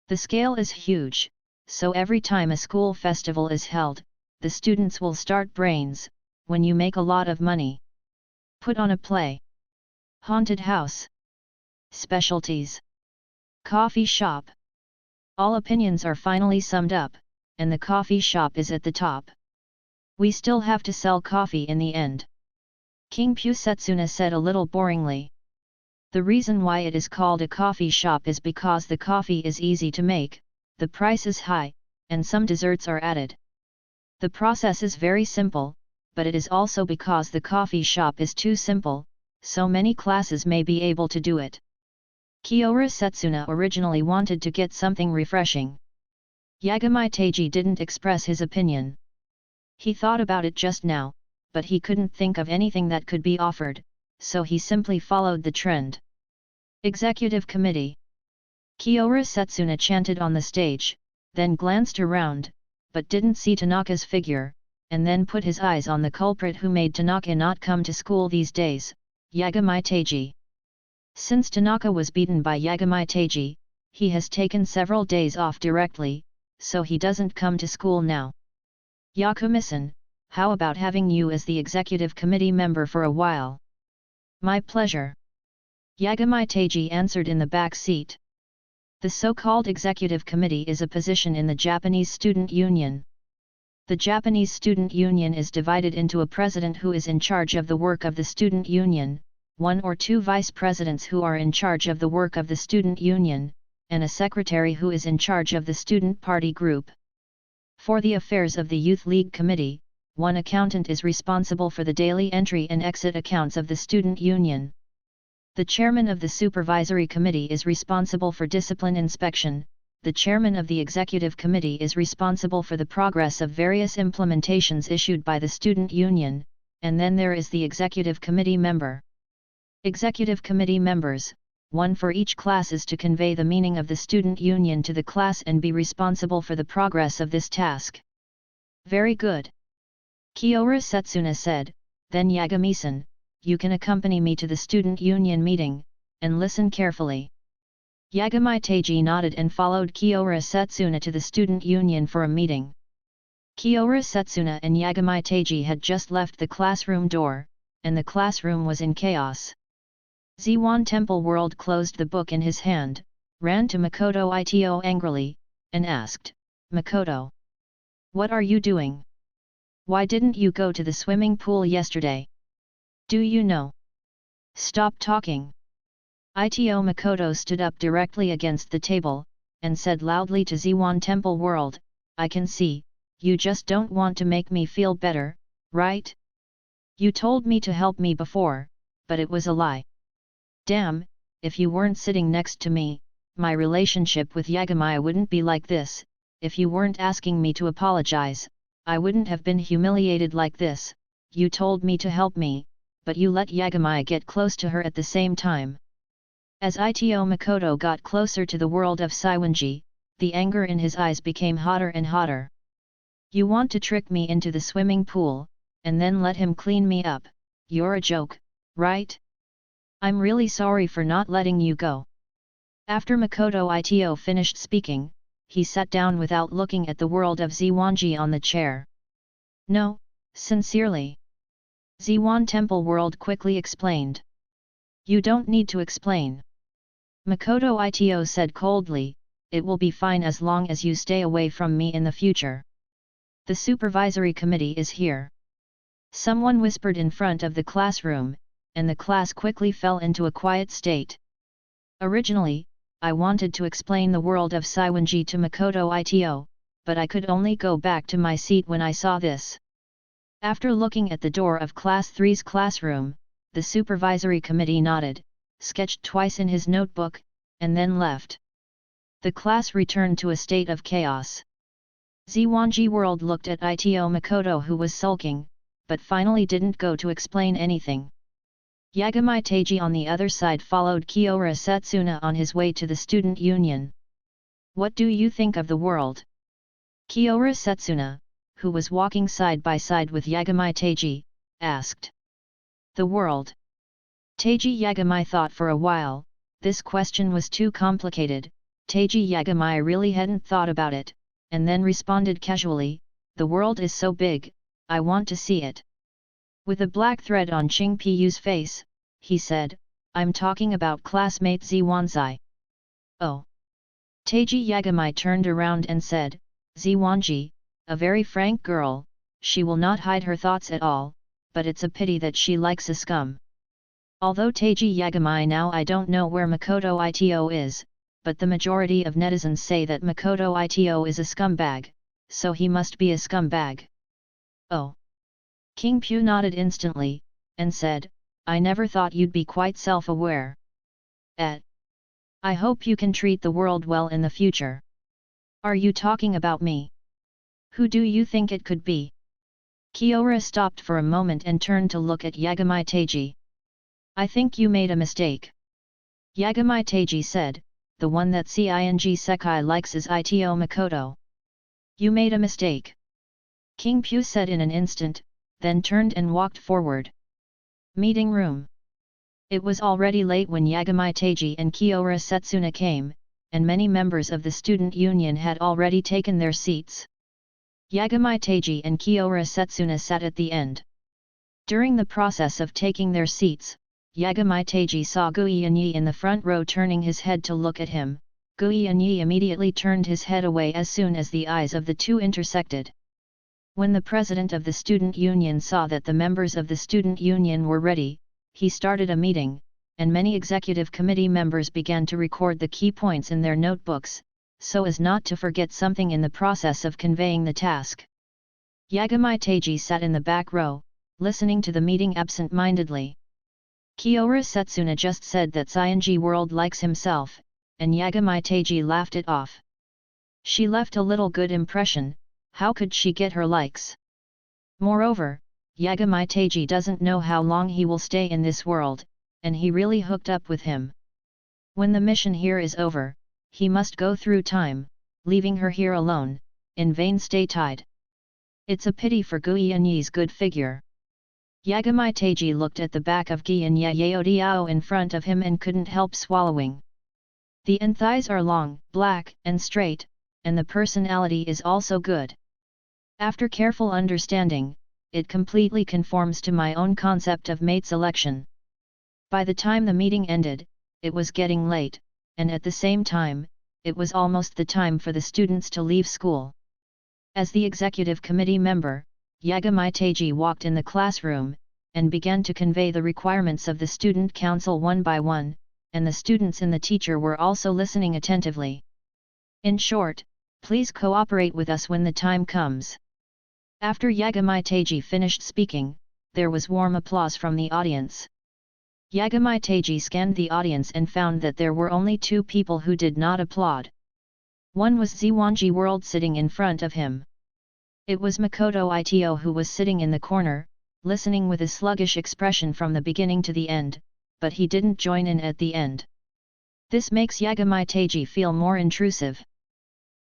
Speaker 1: The scale is huge, so every time a school festival is held, the students will start brains. When you make a lot of money, put on a play. Haunted house. Specialties. Coffee shop. All opinions are finally summed up, and the coffee shop is at the top. We still have to sell coffee in the end. King Pusetsuna said a little boringly. The reason why it is called a coffee shop is because the coffee is easy to make, the price is high, and some desserts are added. The process is very simple, but it is also because the coffee shop is too simple, so many classes may be able to do it. Kiora Setsuna originally wanted to get something refreshing. Yagamai Taiji didn't express his opinion. He thought about it just now, but he couldn't think of anything that could be offered, so he simply followed the trend. Executive Committee. Kiora Setsuna chanted on the stage, then glanced around, but didn't see Tanaka's figure, and then put his eyes on the culprit who made Tanaka not come to school these days, Yagamai Taiji. Since Tanaka was beaten by Yagamai Taiji, he has taken several days off directly, so he doesn't come to school now. Yakumi-san, how about having you as the executive committee member for a while? My pleasure. Yagamai Taiji answered in the back seat. The so-called executive committee is a position in the Japanese Student Union. The Japanese Student Union is divided into a president who is in charge of the work of the student union, 1 or 2 vice presidents who are in charge of the work of the student union, and a secretary who is in charge of the student party group. For the affairs of the Youth League Committee, 1 accountant is responsible for the daily entry and exit accounts of the student union. The chairman of the supervisory committee is responsible for discipline inspection, the chairman of the executive committee is responsible for the progress of various implementations issued by the student union, and then there is the executive committee member. Executive committee members, 1 for each class, is to convey the meaning of the student union to the class and be responsible for the progress of this task. Very good. Kiora Setsuna said, then Yagami-san, you can accompany me to the student union meeting, and listen carefully. Yagami Teiji nodded and followed Kiora Setsuna to the student union for a meeting. Kiora Setsuna and Yagami Teiji had just left the classroom door, and the classroom was in chaos. Ziwan Temple World closed the book in his hand, ran to Makoto Ito angrily, and asked, "Makoto, what are you doing? Why didn't you go to the swimming pool yesterday? Do you know? Stop talking." Ito Makoto stood up directly against the table, and said loudly to Ziwan Temple World, "I can see, you just don't want to make me feel better, right? You told me to help me before, but it was a lie. Damn, if you weren't sitting next to me, my relationship with Yagami wouldn't be like this. If you weren't asking me to apologize, I wouldn't have been humiliated like this. You told me to help me, but you let Yagami get close to her at the same time." As Ito Makoto got closer to the world of Saiwanji, the anger in his eyes became hotter and hotter. "You want to trick me into the swimming pool, and then let him clean me up? You're a joke, right? I'm really sorry for not letting you go." After Makoto Ito finished speaking, he sat down without looking at the world of Ziwanji on the chair. "No, sincerely," Ziwan Temple World quickly explained. "You don't need to explain," Makoto Ito said coldly, "it will be fine as long as you stay away from me in the future. The supervisory committee is here." Someone whispered in front of the classroom, and the class quickly fell into a quiet state. "Originally, I wanted to explain the world of Saiwanji to Makoto Ito, but I could only go back to my seat when I saw this." After looking at the door of Class 3's classroom, the supervisory committee nodded, sketched twice in his notebook, and then left. The class returned to a state of chaos. Ziwanji World looked at Ito Makoto, who was sulking, but finally didn't go to explain anything. Yagami Teiji on the other side followed Kiora Setsuna on his way to the student union. "What do you think of the world?" Kiora Setsuna, who was walking side by side with Yagami Teiji, asked. "The world?" Teiji Yagami thought for a while. This question was too complicated. Teiji Yagami really hadn't thought about it, and then responded casually, "The world is so big, I want to see it." With a black thread on Ching Piyu's face, he said, "I'm talking about classmate Ziwanzi." "Oh." Teiji Yagami turned around and said, "Ziwanji, a very frank girl, she will not hide her thoughts at all, but it's a pity that she likes a scum." Although Teiji Yagami now I don't know where Makoto Ito is, but the majority of netizens say that Makoto Ito is a scumbag, so he must be a scumbag. "Oh." King Pu nodded instantly, and said, "I never thought you'd be quite self-aware. I hope you can treat the world well in the future." "Are you talking about me? Who do you think it could be?" Kiora stopped for a moment and turned to look at Yagami Teiji. "I think you made a mistake," Yagami Teiji said. "The one that Cing Sekai likes is Ito Makoto." "You made a mistake," King Pu said in an instant, then turned and walked forward. Meeting room. It was already late when Yagami Teiji and Kiora Setsuna came, and many members of the student union had already taken their seats. Yagami Teiji and Kiora Setsuna sat at the end. During the process of taking their seats, Yagami Teiji saw Guiyanyi in the front row turning his head to look at him. Guiyanyi immediately turned his head away as soon as the eyes of the two intersected. When the president of the student union saw that the members of the student union were ready, he started a meeting, and many executive committee members began to record the key points in their notebooks, so as not to forget something in the process of conveying the task. Yagami Teiji sat in the back row, listening to the meeting absent-mindedly. Kiora Setsuna just said that Cing World likes himself, and Yagami Teiji laughed it off. She left a little good impression. How could she get her likes? Moreover, Yagami Teiji doesn't know how long he will stay in this world, and he really hooked up with him. When the mission here is over, he must go through time, leaving her here alone, in vain stay tied. It's a pity for Guiyanyi's good figure. Yagamai Teiji looked at the back of Gi and Yayaodiao in front of him and couldn't help swallowing. The thighs are long, black, and straight, and the personality is also good. After careful understanding, it completely conforms to my own concept of mate selection. By the time the meeting ended, it was getting late, and at the same time, it was almost the time for the students to leave school. As the executive committee member, Yagamai Teiji walked in the classroom, and began to convey the requirements of the student council one by one, and the students and the teacher were also listening attentively. In short, please cooperate with us when the time comes. After Yagamai Teiji finished speaking, there was warm applause from the audience. Yagamai Teiji scanned the audience and found that there were only two people who did not applaud. One was Ziwanji World sitting in front of him. It was Makoto Ito who was sitting in the corner, listening with a sluggish expression from the beginning to the end, but he didn't join in at the end. This makes Yagamai Teiji feel more intrusive.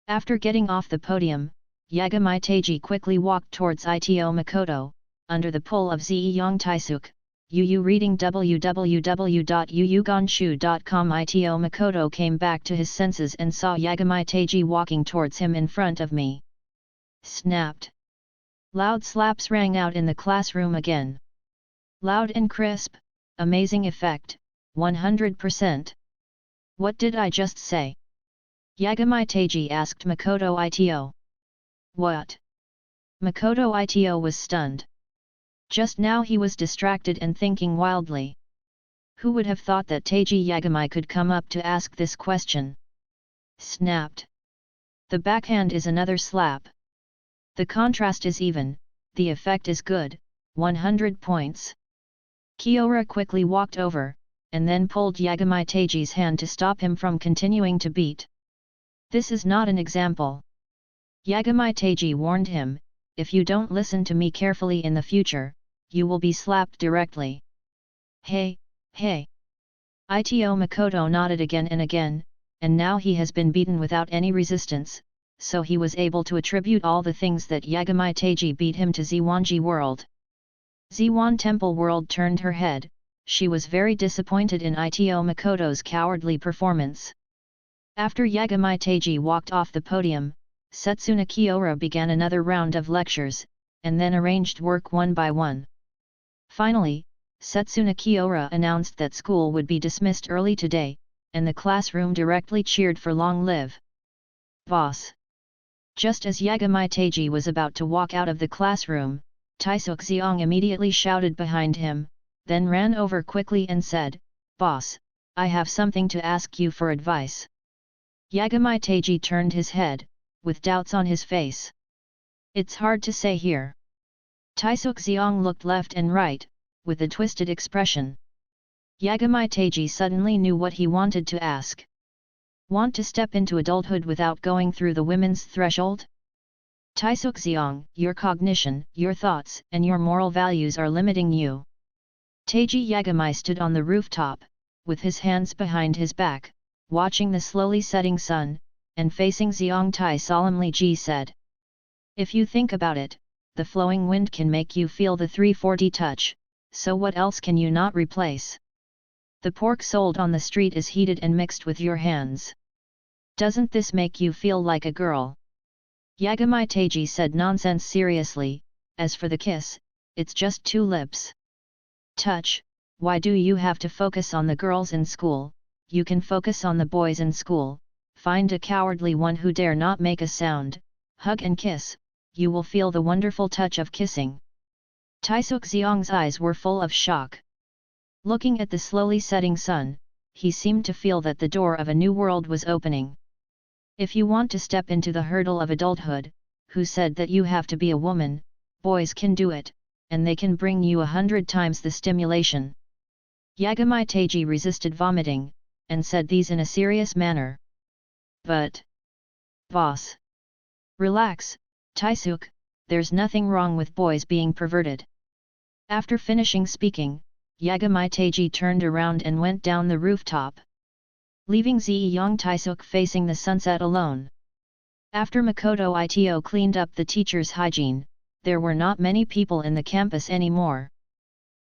Speaker 1: After getting off the podium, Yagamai Teiji quickly walked towards Ito Makoto, under the pull of Zeiyang Taisuk. Yu reading www.yuyugonshu.com. Ito Makoto came back to his senses and saw Yagamai Teiji walking towards him in front of me. Snapped. Loud slaps rang out in the classroom again. Loud and crisp, amazing effect, 100%. What did I just say? Yagamai Teiji asked Makoto Ito. What? Makoto Ito was stunned. Just now he was distracted and thinking wildly. Who would have thought that Teiji Yagamai could come up to ask this question? Snapped. The backhand is another slap. The contrast is even, the effect is good, 100 points. Kiora quickly walked over, and then pulled Yagamai Teiji's hand to stop him from continuing to beat. This is not an example. Yagamai Teiji warned him, if you don't listen to me carefully in the future, you will be slapped directly. Hey, hey. Ito Makoto nodded again and again, and now he has been beaten without any resistance, so he was able to attribute all the things that Yagamai Teiji beat him to Ziwanji World. Ziwan Temple World turned her head, she was very disappointed in Ito Makoto's cowardly performance. After Yagamai Teiji walked off the podium, Setsuna Kiora began another round of lectures, and then arranged work one by one. Finally, Setsuna Kiora announced that school would be dismissed early today, and the classroom directly cheered for long live. Boss. Just as Yagamai Teiji was about to walk out of the classroom, Taisuk Xiong immediately shouted behind him, then ran over quickly and said, Boss, I have something to ask you for advice. Yagamai Teiji turned his head, with doubts on his face. It's hard to say here. Taisuk Xiong looked left and right, with a twisted expression. Yagamai Teiji suddenly knew what he wanted to ask. Want to step into adulthood without going through the women's threshold? Taisuk Xiong, your cognition, your thoughts, and your moral values are limiting you. Teiji Yagamai stood on the rooftop, with his hands behind his back, watching the slowly setting sun, and facing Xiong Tai solemnly said. If you think about it, the flowing wind can make you feel the 340 touch, so what else can you not replace? The pork sold on the street is heated and mixed with your hands. Doesn't this make you feel like a girl? Yagamai Teiji said nonsense seriously, as for the kiss, it's just two lips. Touch, why do you have to focus on the girls in school? You can focus on the boys in school. Find a cowardly one who dare not make a sound, hug and kiss, you will feel the wonderful touch of kissing. Taisuk Xiong's eyes were full of shock. Looking at the slowly setting sun, he seemed to feel that the door of a new world was opening. If you want to step into the hurdle of adulthood, who said that you have to be a woman? Boys can do it, and they can bring you 100 times the stimulation. Yagamai Teiji resisted vomiting, and said these in a serious manner. But, boss, relax, Taisuk, there's nothing wrong with boys being perverted. After finishing speaking, Yagamai Teiji turned around and went down the rooftop, leaving Zeiyang Taisuk facing the sunset alone. After Makoto Ito cleaned up the teacher's hygiene, there were not many people in the campus anymore.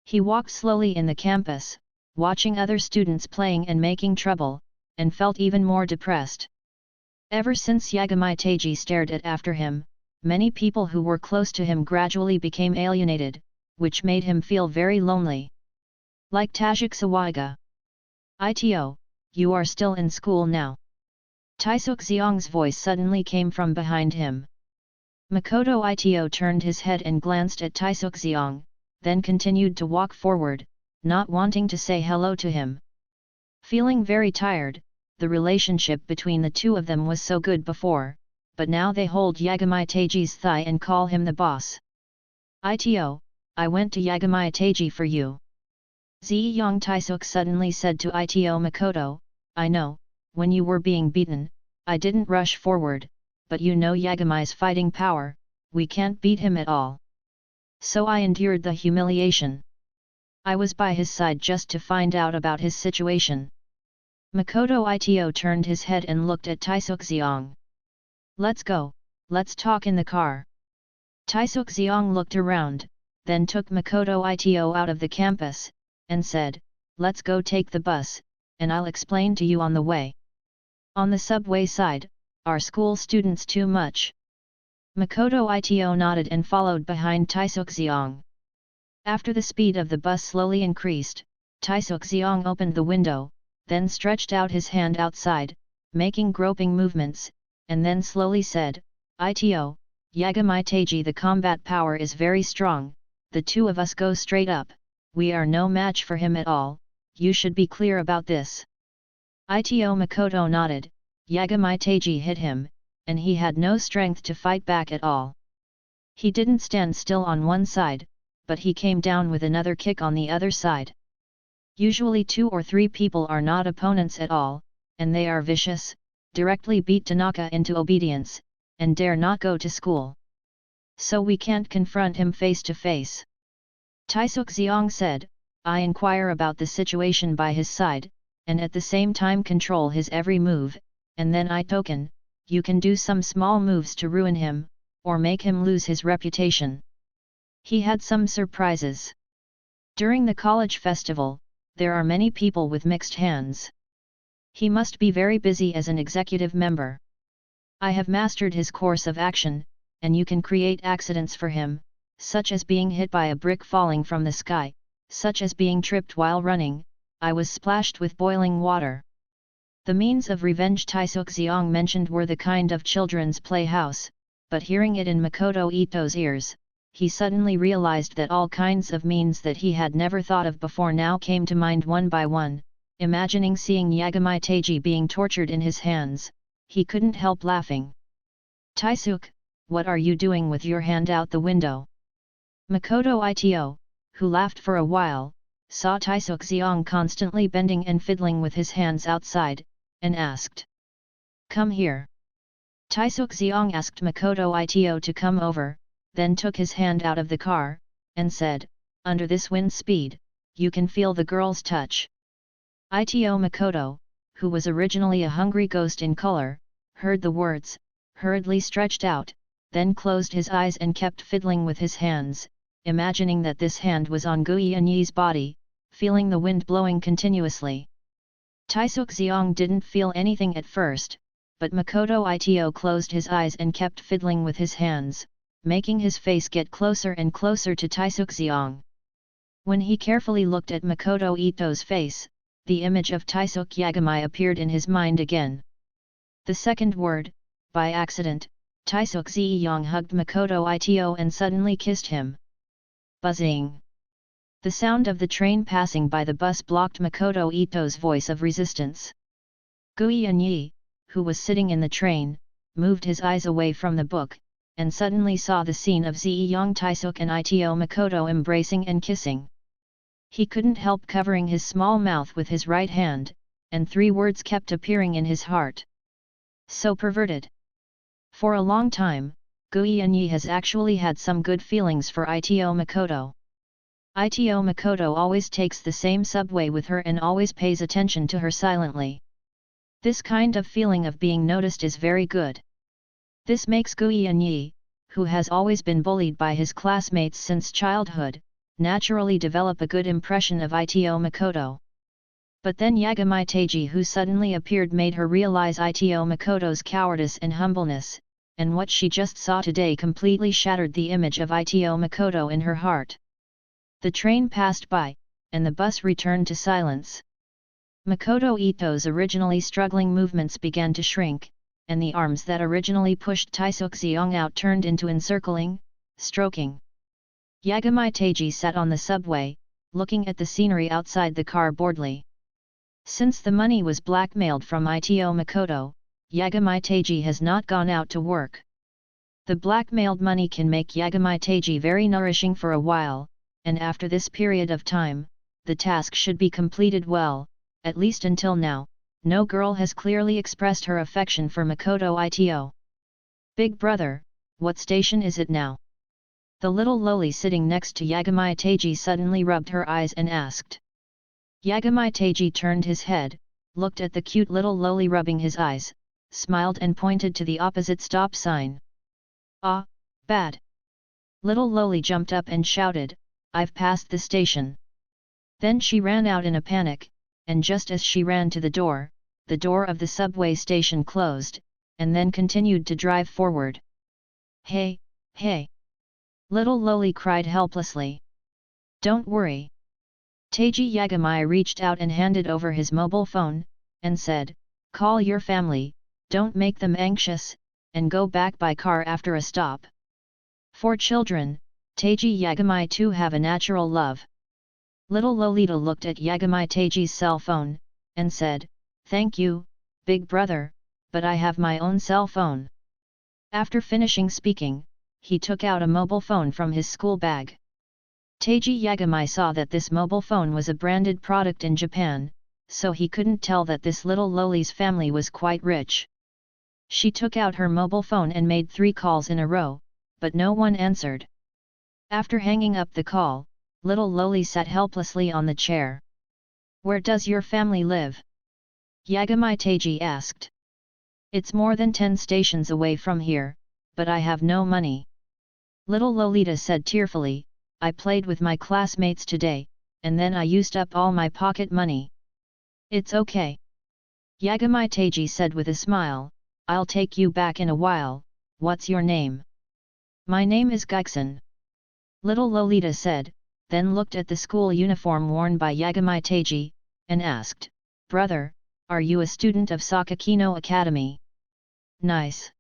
Speaker 1: He walked slowly in the campus, watching other students playing and making trouble, and felt even more depressed. Ever since Yagami Teiji stared after him, many people who were close to him gradually became alienated, which made him feel very lonely. Like Tajik Sawaiga. "Ito, you are still in school now." Taisuk Xiong's voice suddenly came from behind him. Makoto Ito turned his head and glanced at Taisuk Xiong, then continued to walk forward, not wanting to say hello to him. Feeling very tired, the relationship between the two of them was so good before, but now they hold Yagami Teiji's thigh and call him the boss. "Ito, I went to Yagami Teiji for you." Ziyang Taisuk suddenly said to Ito Makoto, "I know, when you were being beaten, I didn't rush forward, but you know Yagami's fighting power, we can't beat him at all. So I endured the humiliation. I was by his side just to find out about his situation." Makoto Ito turned his head and looked at Taisuk Xiong. "Let's go, let's talk in the car." Taisuk Xiong looked around, then took Makoto Ito out of the campus, and said, "Let's go take the bus, and I'll explain to you on the way." On the subway side, "Are school students too much?" Makoto Ito nodded and followed behind Taisuk Xiong. After the speed of the bus slowly increased, Taisuk Xiong opened the window, then stretched out his hand outside, making groping movements, and then slowly said, "Ito, Yagami Teiji, the combat power is very strong, the two of us go straight up, we are no match for him at all, you should be clear about this." Ito Makoto nodded. Yagami Teiji hit him, and he had no strength to fight back at all. He didn't stand still on one side, but he came down with another kick on the other side. Usually 2 or 3 people are not opponents at all, and they are vicious, directly beat Tanaka into obedience, and dare not go to school. So we can't confront him face to face. Taisuk Xiong said, "I inquire about the situation by his side, and at the same time control his every move, and then I token, you can do some small moves to ruin him, or make him lose his reputation." He had some surprises. During the college festival, there are many people with mixed hands. He must be very busy as an executive member. I have mastered his course of action, and you can create accidents for him, such as being hit by a brick falling from the sky, such as being tripped while running. I was splashed with boiling water. The means of revenge Taisuk Xiong mentioned were the kind of children's playhouse, but hearing it in Makoto Ito's ears, he suddenly realized that all kinds of means that he had never thought of before now came to mind one by one. Imagining seeing Yagami Teiji being tortured in his hands, he couldn't help laughing. "Taisuk, what are you doing with your hand out the window?" Makoto Ito, who laughed for a while, saw Taisuk Xiong constantly bending and fiddling with his hands outside, and asked, "Come here." Taisuk Xiong asked Makoto Ito to come over, then took his hand out of the car, and said, "Under this wind speed, you can feel the girl's touch." Ito Makoto, who was originally a hungry ghost in color, heard the words, hurriedly stretched out, then closed his eyes and kept fiddling with his hands, imagining that this hand was on Gui Anyi's body, feeling the wind blowing continuously. Taisuk Xiong didn't feel anything at first, but Makoto Ito closed his eyes and kept fiddling with his hands, making his face get closer and closer to Taisuk Xiong. When he carefully looked at Makoto Ito's face, the image of Taisuk Yagami appeared in his mind again. The second word, by accident, Taisuk Ziyang hugged Makoto Ito and suddenly kissed him. Buzzing! The sound of the train passing by the bus blocked Makoto Ito's voice of resistance. Gui Anyi, who was sitting in the train, moved his eyes away from the book, and suddenly saw the scene of Ziyang Taisuk and Ito Makoto embracing and kissing. He couldn't help covering his small mouth with his right hand, and 3 words kept appearing in his heart. So perverted. For a long time, Gui Anyi has actually had some good feelings for Ito Makoto. Ito Makoto always takes the same subway with her and always pays attention to her silently. This kind of feeling of being noticed is very good. This makes Gui Anyi, who has always been bullied by his classmates since childhood, naturally develop a good impression of Ito Makoto. But then Yagami Teiji, who suddenly appeared, made her realize Ito Makoto's cowardice and humbleness, and what she just saw today completely shattered the image of Ito Makoto in her heart. The train passed by, and the bus returned to silence. Makoto Ito's originally struggling movements began to shrink, and the arms that originally pushed Taisuk Xiong out turned into encircling, stroking. Yagami Teiji sat on the subway, looking at the scenery outside the car boredly. Since the money was blackmailed from Ito Makoto, Yagami Teiji has not gone out to work. The blackmailed money can make Yagami Teiji very nourishing for a while, and after this period of time, the task should be completed well. At least until now, no girl has clearly expressed her affection for Makoto Ito. Big brother, what station is it now? The little loli sitting next to Yagami Teiji suddenly rubbed her eyes and asked. Yagami Teiji turned his head, looked at the cute little loli rubbing his eyes, smiled and pointed to the opposite stop sign. Ah, bad! Little loli jumped up and shouted, I've passed the station. Then she ran out in a panic, and just as she ran to the door of the subway station closed, and then continued to drive forward. Hey, hey! Little loli cried helplessly. Don't worry. Teiji Yagami reached out and handed over his mobile phone, and said, call your family, don't make them anxious, and go back by car after a stop. For children, Teiji Yagami too have a natural love. Little Lolita looked at Yagami Teiji's cell phone, and said, thank you, big brother, but I have my own cell phone. After finishing speaking, he took out a mobile phone from his school bag. Teiji Yagami saw that this mobile phone was a branded product in Japan, so he couldn't tell that this little loli's family was quite rich. She took out her mobile phone and made 3 calls in a row, but no one answered. After hanging up the call, little loli sat helplessly on the chair. Where does your family live? Yagami Teiji asked. It's more than 10 stations away from here, but I have no money. Little Lolita said tearfully, I played with my classmates today, and then I used up all my pocket money. It's okay. Yagami Teiji said with a smile, I'll take you back in a while. What's your name? My name is Geixen. Little Lolita said, then looked at the school uniform worn by Yagami Teiji, and asked, Brother, are you a student of Sakakino Academy? Nice.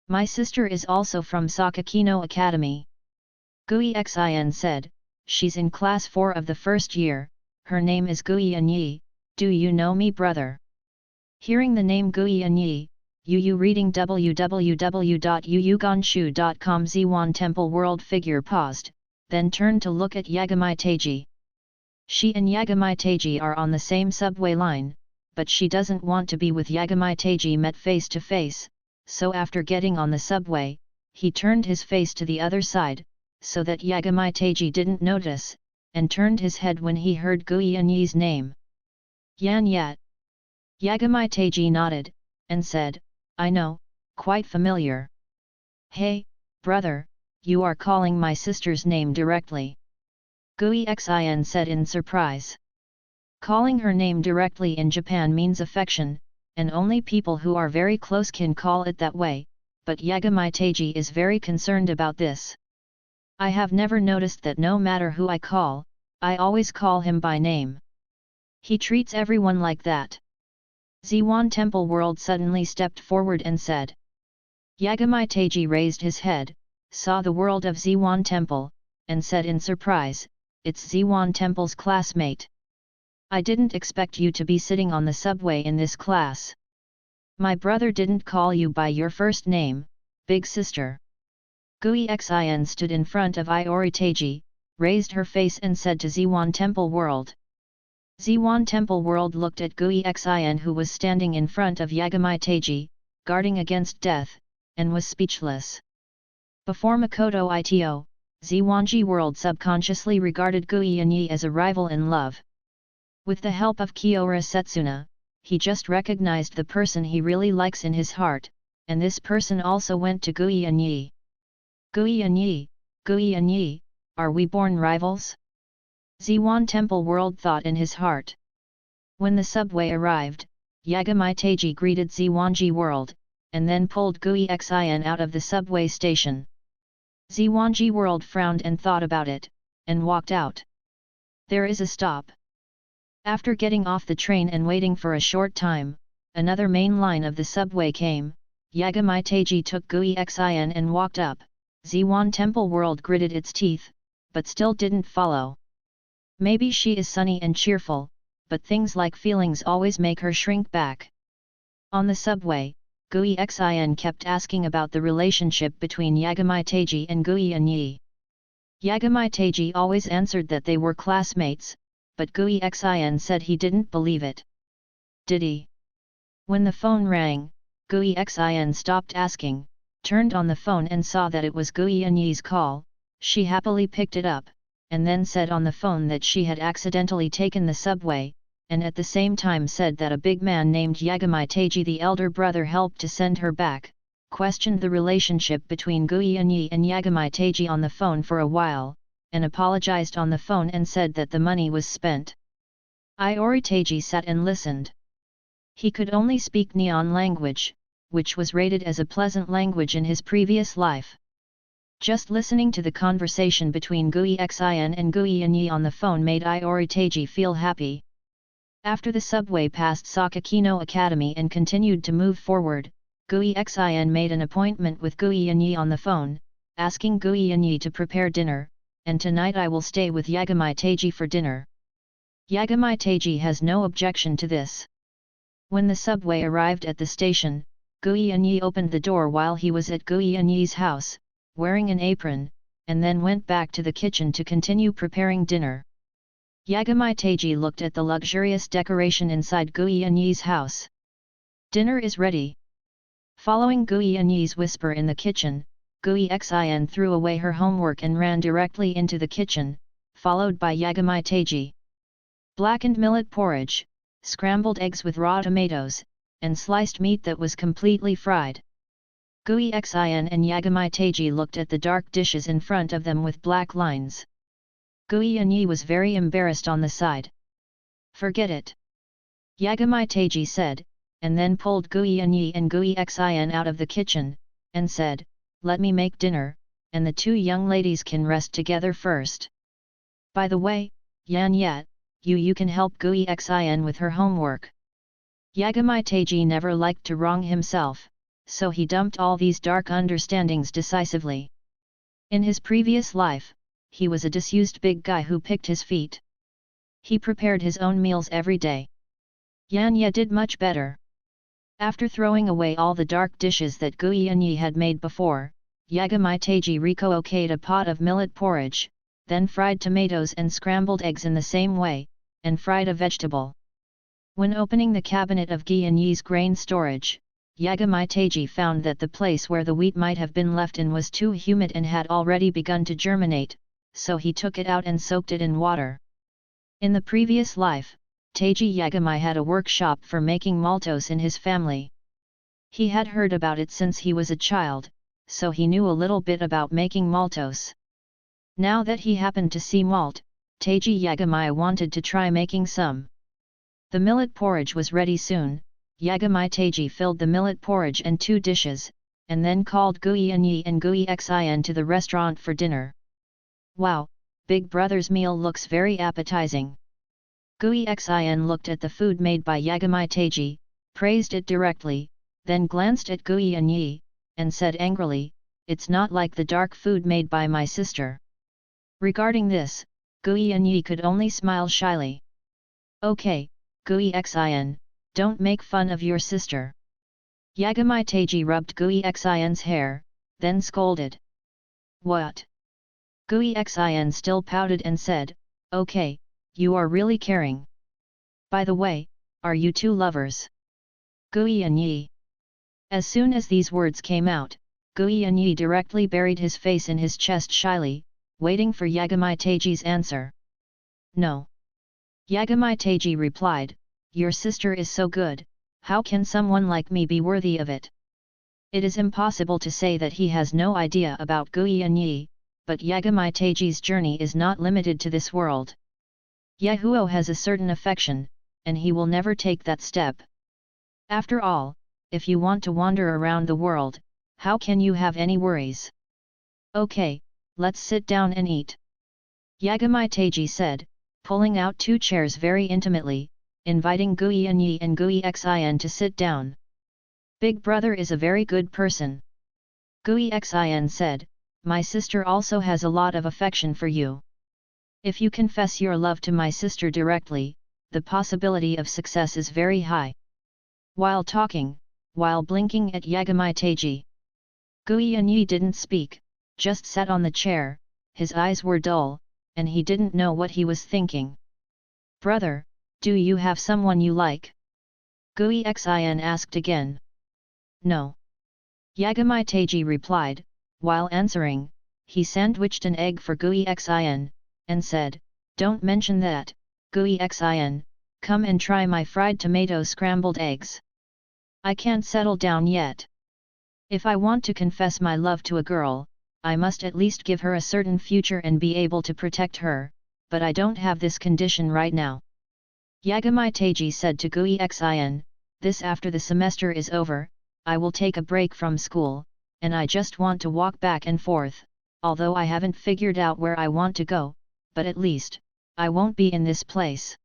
Speaker 1: My sister is also from Sakakino Academy. Gui Xin said, she's in class 4 of the first year, her name is Gui Yi, do you know me brother? Hearing the name Gui Yi, Yu reading www.yuyuganshu.com Ziwan Temple World figure paused, then turned to look at Yagami Teiji. She and Yagami Teiji are on the same subway line, but she doesn't want to be with Yagami Teiji met face to face, so after getting on the subway, he turned his face to the other side, so that Yagami Teiji didn't notice, and turned his head when he heard Gui Yi's name. Yan Yat. Yagami Teiji nodded, and said, I know, quite familiar. Hey, brother, you are calling my sister's name directly. Gui Xin said in surprise. Calling her name directly in Japan means affection, and only people who are very close can call it that way, but Yagami Teiji is very concerned about this. I have never noticed that no matter who I call, I always call him by name. He treats everyone like that. Ziwan Temple World suddenly stepped forward and said. Yagami Teiji raised his head, saw the world of Ziwan Temple, and said in surprise, it's Ziwan Temple's classmate. I didn't expect you to be sitting on the subway in this class. My brother didn't call you by your first name, big sister. Gui Xin stood in front of Iori Teiji, raised her face and said to Ziwan Temple World. Ziwan Temple World looked at Gui Xin who was standing in front of Yagami Teiji, guarding against death, and was speechless. Before Makoto Ito, Ziwanji World subconsciously regarded Gui Yi as a rival in love. With the help of Kiora Setsuna, he just recognized the person he really likes in his heart, and this person also went to Gui Yi. Gui Yi, are we born rivals? Ziwan Temple World thought in his heart. When the subway arrived, Yagamai Teiji greeted Ziwanji World, and then pulled Gui Xin out of the subway station. Ziwanji World frowned and thought about it, and walked out. There is a stop. After getting off the train and waiting for a short time, another main line of the subway came. Yagamai Teiji took Gui Xin and walked up. Ziwan Temple World gritted its teeth, but still didn't follow. Maybe she is sunny and cheerful, but things like feelings always make her shrink back. On the subway, Gui Xin kept asking about the relationship between Yagamai Teiji and Gui Yi. Yagamai Teiji always answered that they were classmates, but Gui Xin said he didn't believe it. Did he? When the phone rang, Gui Xin stopped asking, turned on the phone and saw that it was Gui Yi's call. She happily picked it up, and then said on the phone that she had accidentally taken the subway, and at the same time said that a big man named Yagamai Teiji, the elder brother, helped to send her back, questioned the relationship between Gui Yi and Yagamai Teiji on the phone for a while, and apologized on the phone and said that the money was spent. Iori Teiji sat and listened. He could only speak Neon language, which was rated as a pleasant language in his previous life. Just listening to the conversation between Gui Xin and Gui Yi on the phone made Iori Teiji feel happy. After the subway passed Sakakino Academy and continued to move forward, Gui Xin made an appointment with Gui Yi on the phone, asking Gui Yi to prepare dinner, and tonight I will stay with Yagamai Teiji for dinner. Yagamai Teiji has no objection to this. When the subway arrived at the station, Gui Yi opened the door while he was at Gui Yi's house, wearing an apron, and then went back to the kitchen to continue preparing dinner. Yagamai Teiji looked at the luxurious decoration inside Gui Yi's house. Dinner is ready. Following Gui Yi's whisper in the kitchen, Gui Xin threw away her homework and ran directly into the kitchen, followed by Yagamai Teiji. Blackened millet porridge, scrambled eggs with raw tomatoes, and sliced meat that was completely fried. Gui Xin and Yagamai Teiji looked at the dark dishes in front of them with black lines. Gui Yi was very embarrassed on the side. Forget it. Yagamai Teiji said, and then pulled Gui Yi and Gui Xin out of the kitchen, and said, let me make dinner, and the two young ladies can rest together first. By the way, Yan Yat, you can help Gui Xin with her homework. Yagamai Teiji never liked to wrong himself, so he dumped all these dark understandings decisively. In his previous life, he was a disused big guy who picked his feet. He prepared his own meals every day. Yan Ye did much better. After throwing away all the dark dishes that Gui Yi had made before, Yagamai Teiji okayed a pot of millet porridge, then fried tomatoes and scrambled eggs in the same way, and fried a vegetable. When opening the cabinet of Gui Yi's grain storage, Yagamai Teiji found that the place where the wheat might have been left in was too humid and had already begun to germinate, so he took it out and soaked it in water. In the previous life, Teiji Yagamai had a workshop for making maltos in his family. He had heard about it since he was a child, so he knew a little bit about making maltos. Now that he happened to see malt, Teiji Yagamai wanted to try making some. The millet porridge was ready soon. Yagamai Teiji filled the millet porridge and 2 dishes, and then called Gui Yi and Gui Xin to the restaurant for dinner. Wow, Big Brother's meal looks very appetizing. Gui Xin looked at the food made by Yagamai Teiji, praised it directly, then glanced at Gui Yi, and said angrily, it's not like the dark food made by my sister. Regarding this, Gui Yi could only smile shyly. Okay, Gui Xin, don't make fun of your sister. Yagamai Teiji rubbed Gui Xin's hair, then scolded. What? Gui Xin still pouted and said, okay, you are really caring. By the way, are you two lovers? Gui Yi. As soon as these words came out, Gui Yi directly buried his face in his chest shyly, waiting for Yagamai Teiji's answer. No. Yagamai Teiji replied, your sister is so good, how can someone like me be worthy of it? It is impossible to say that he has no idea about Gui Yi, but Yagamai Teiji's journey is not limited to this world. Yahuo has a certain affection, and he will never take that step. After all, if you want to wander around the world, how can you have any worries? Okay, let's sit down and eat. Yagamai Teiji said, pulling out 2 chairs very intimately, inviting Gui Anyi and Gui Xin to sit down. Big brother is a very good person. Gui Xin said, my sister also has a lot of affection for you. If you confess your love to my sister directly, the possibility of success is very high. While talking, while blinking at Yagamai Teiji, Gui Anyi didn't speak, just sat on the chair, his eyes were dull, and he didn't know what he was thinking. Brother, do you have someone you like? Gui Xin asked again. No. Yagamai Teiji replied, while answering, he sandwiched an egg for Gui Xin, and said, don't mention that, Gui Xin, come and try my fried tomato scrambled eggs. I can't settle down yet. If I want to confess my love to a girl, I must at least give her a certain future and be able to protect her, but I don't have this condition right now. Yagamai Teiji said to Gui Xin, this after the semester is over, I will take a break from school, and I just want to walk back and forth, although I haven't figured out where I want to go, but at least, I won't be in this place.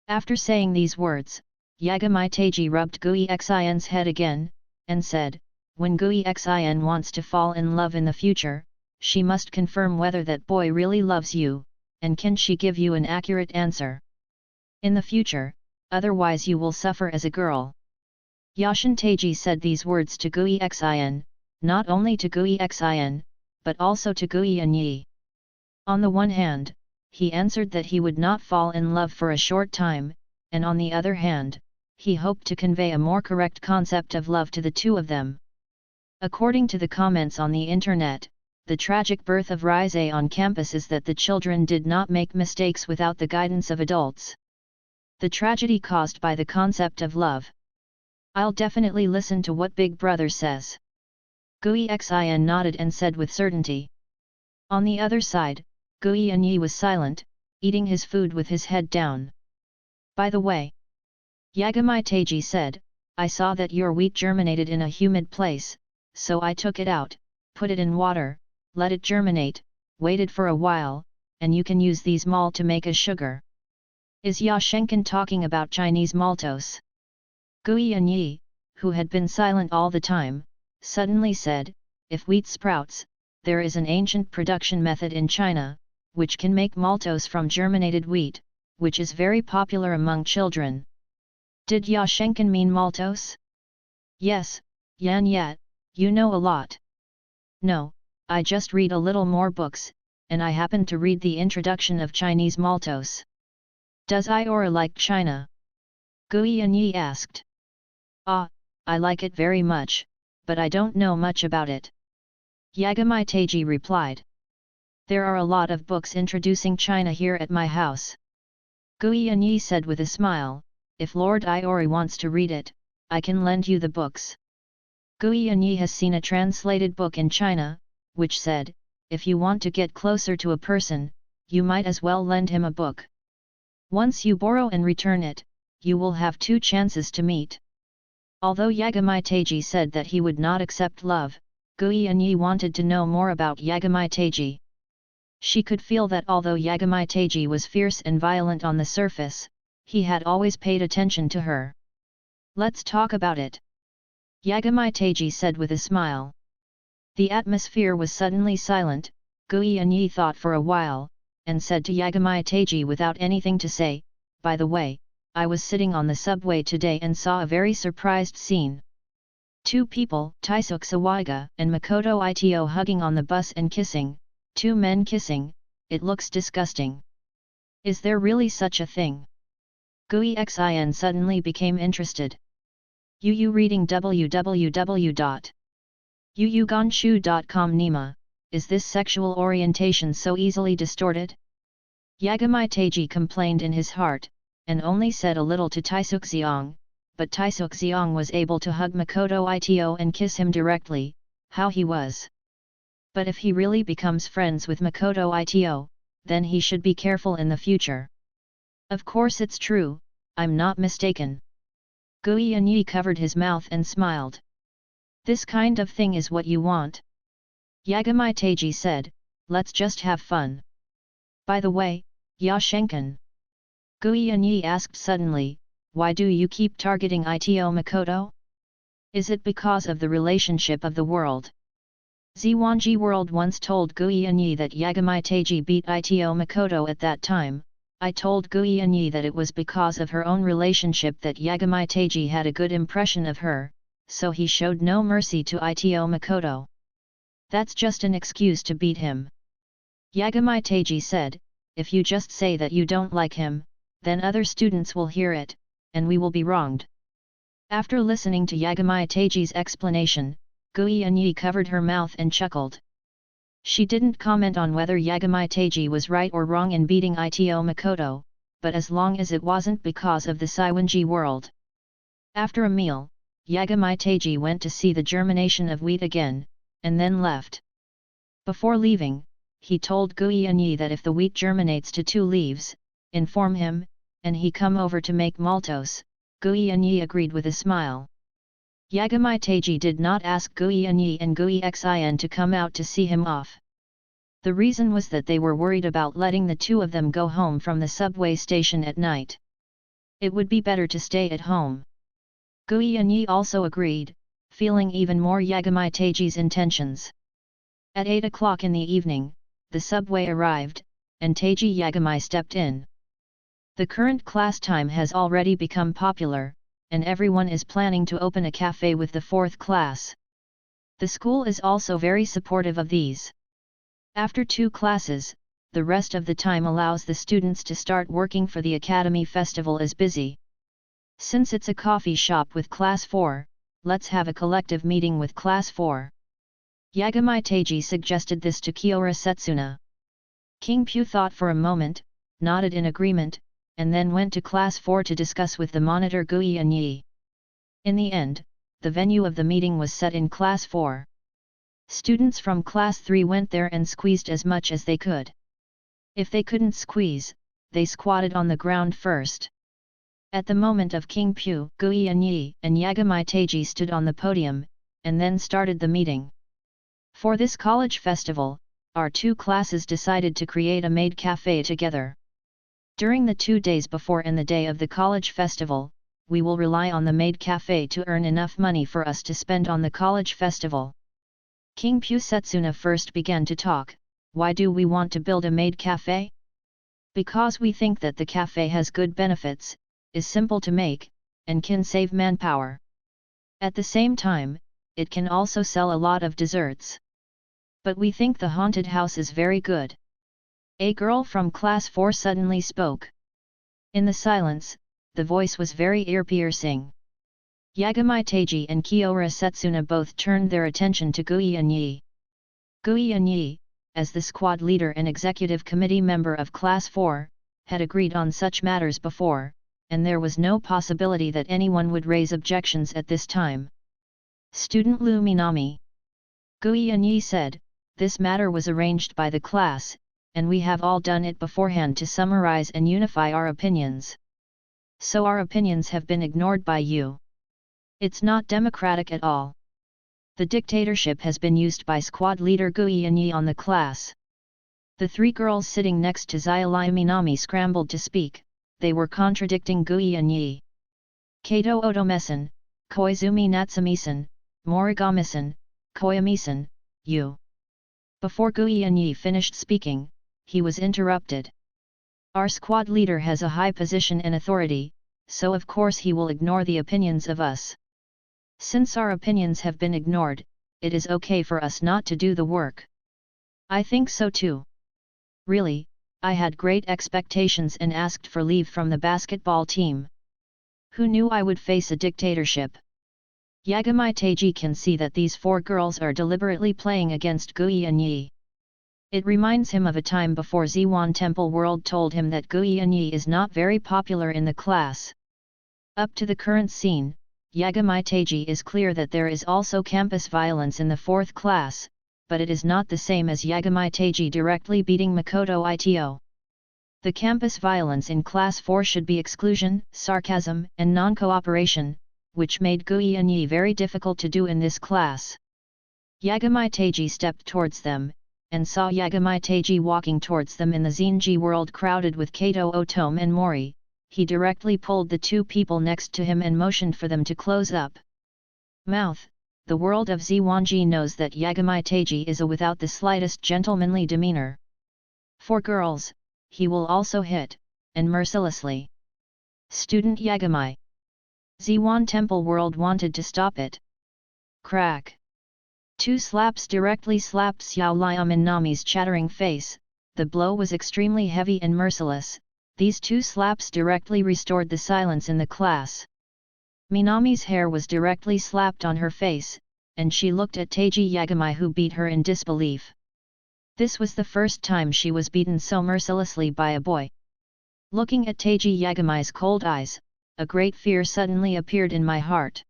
Speaker 1: After saying these words, Yagamai Teiji rubbed Gui Xin's head again, and said, when Gui Xin wants to fall in love in the future, she must confirm whether that boy really loves you, and can she give you an accurate answer. In the future, otherwise you will suffer as a girl. Yashin Teiji said these words to Gui Xin, not only to Gui Xin, but also to Gui Anyi. On the one hand, he answered that he would not fall in love for a short time, and on the other hand, he hoped to convey a more correct concept of love to the two of them. According to the comments on the internet, the tragic birth of Rise on campus is that the children did not make mistakes without the guidance of adults. The tragedy caused by the concept of love. I'll definitely listen to what Big Brother says. Gui Xin nodded and said with certainty. On the other side, Gui Anyi was silent, eating his food with his head down. By the way, Yagamai Teiji said, I saw that your wheat germinated in a humid place, so I took it out, put it in water, let it germinate, waited for a while, and you can use these malt to make a sugar. Is Ya Shenkin talking about Chinese maltose? Gui Anyi, who had been silent all the time, suddenly said, if wheat sprouts, there is an ancient production method in China, which can make maltose from germinated wheat, which is very popular among children. Did Ya Shenkin mean maltose? Yes, Yan Yat, you know a lot. No, I just read a little more books, and I happened to read the introduction of Chinese maltose. Does Iora like China? Gui Anyi asked. Ah, I like it very much, but I don't know much about it. Yagamai Teiji replied. There are a lot of books introducing China here at my house. Gui Anyi said with a smile, if Lord Iori wants to read it, I can lend you the books. Gui Anyi has seen a translated book in China, which said, if you want to get closer to a person, you might as well lend him a book. Once you borrow and return it, you will have 2 chances to meet. Although Yagamai Teiji said that he would not accept love, Gui Anyi wanted to know more about Yagamai Teiji. She could feel that although Yagamai Teiji was fierce and violent on the surface, he had always paid attention to her. Let's talk about it. Yagamai Teiji said with a smile. The atmosphere was suddenly silent. Gui Anyi thought for a while, and said to Yagamai Teiji without anything to say, by the way, I was sitting on the subway today and saw a very surprised scene. 2 people, Taisuk Sawaiga and Makoto Ito hugging on the bus and kissing, 2 men kissing, it looks disgusting. Is there really such a thing? Gui Xin suddenly became interested. Yu reading www.yuyugonshu.com Nima, is this sexual orientation so easily distorted? Yagamai Teiji complained in his heart, and only said a little to Taisuk Xiong, but Taisuk Xiong was able to hug Makoto Ito and kiss him directly, how he was. But if he really becomes friends with Makoto Ito, then he should be careful in the future. Of course it's true, I'm not mistaken. Gui Yi covered his mouth and smiled. This kind of thing is what you want. Yagami Teiji said, let's just have fun. By the way, Ya Shenken. Gui Yi asked suddenly, why do you keep targeting Ito Makoto? Is it because of the relationship of the world? Zwanji World once told Gui Yi that Yagami Teiji beat Ito Makoto at that time. I told Gui Yi that it was because of her own relationship that Yagami Teiji had a good impression of her, so he showed no mercy to Ito Makoto. That's just an excuse to beat him. Yagami Teiji said, if you just say that you don't like him, then other students will hear it, and we will be wronged. After listening to Yagami Teiji's explanation, Gui Yi covered her mouth and chuckled. She didn't comment on whether Yagami Teiji was right or wrong in beating Ito Makoto, but as long as it wasn't because of the Saiwanji world. After a meal, Yagami Teiji went to see the germination of wheat again, and then left. Before leaving, he told Gui Yi that if the wheat germinates to 2 leaves, inform him, and he come over to make maltose. Gui Yi agreed with a smile. Yagami Teiji did not ask Gui Yi and Gui Xin to come out to see him off. The reason was that they were worried about letting the 2 of them go home from the subway station at night. It would be better to stay at home. Gui Yi also agreed, feeling even more Yagami Teiji's intentions. At 8 o'clock in the evening, the subway arrived, and Teiji Yagami stepped in. The current class time has already become popular, and everyone is planning to open a cafe with the 4th class. The school is also very supportive of these. After 2 classes, the rest of the time allows the students to start working for the Academy Festival is busy. Since it's a coffee shop with Class 4, let's have a collective meeting with Class 4. Yagami Teiji suggested this to Kiora Setsuna. King Pyu thought for a moment, nodded in agreement, and then went to Class 4 to discuss with the monitor Gui Yi. In the end, the venue of the meeting was set in Class 4. Students from Class 3 went there and squeezed as much as they could. If they couldn't squeeze, they squatted on the ground first. At the moment of King Pyu, Gui Yi and Yagami Teiji stood on the podium, and then started the meeting. For this college festival, our 2 classes decided to create a maid cafe together. During the 2 days before and the day of the college festival, we will rely on the maid cafe to earn enough money for us to spend on the college festival. King Pyu Setsuna first began to talk. Why do we want to build a maid cafe? Because we think that the cafe has good benefits, is simple to make, and can save manpower. At the same time, it can also sell a lot of desserts. But we think the haunted house is very good. A girl from Class 4 suddenly spoke. In the silence, the voice was very ear-piercing. Yagami Teiji and Kiora Setsuna both turned their attention to Gui Yi. Gui Yi, as the squad leader and executive committee member of Class 4, had agreed on such matters before, and there was no possibility that anyone would raise objections at this time. Student Lu Minami. Gui Yi said, this matter was arranged by the class, and we have all done it beforehand to summarize and unify our opinions. So our opinions have been ignored by you. It's not democratic at all. The dictatorship has been used by squad leader Gui Yi on the class. The 3 girls sitting next to Xiaolai Minami scrambled to speak. They were contradicting Gui Yi. Kato Otomesan, Koizumi Natsumi-san, Morigami-san, Koyami-san, you. Before Gui Yi finished speaking, he was interrupted. Our squad leader has a high position and authority, so of course he will ignore the opinions of us. Since our opinions have been ignored, it is okay for us not to do the work. I think so too. Really, I had great expectations and asked for leave from the basketball team. Who knew I would face a dictatorship? Yagami Teiji can see that these 4 girls are deliberately playing against Gui Yi. It reminds him of a time before Ziwan Temple World told him that Gui Yi is not very popular in the class. Up to the current scene, Yagami Teiji is clear that there is also campus violence in the 4th class, but it is not the same as Yagami Teiji directly beating Makoto Ito. The campus violence in Class 4 should be exclusion, sarcasm, and non-cooperation, which made Gui and Yi very difficult to do in this class. Yagamai Teiji stepped towards them, and saw Yagamai Teiji walking towards them in the Zenji world crowded with Kato Otome and Mori. He directly pulled the two people next to him and motioned for them to close up. Mouth. The world of Zwanji knows that Yagamai Teiji is a without the slightest gentlemanly demeanor. For girls, he will also hit, and mercilessly. Student Yagamai. Zwan Temple World wanted to stop it. Crack. Two slaps directly slapped Xiao Liam in Nami's chattering face. The blow was extremely heavy and merciless. These two slaps directly restored the silence in the class. Minami's hair was directly slapped on her face, and she looked at Teiji Yagamai, who beat her in disbelief. This was the first time she was beaten so mercilessly by a boy. Looking at Teiji Yagamai's cold eyes, a great fear suddenly appeared in my heart.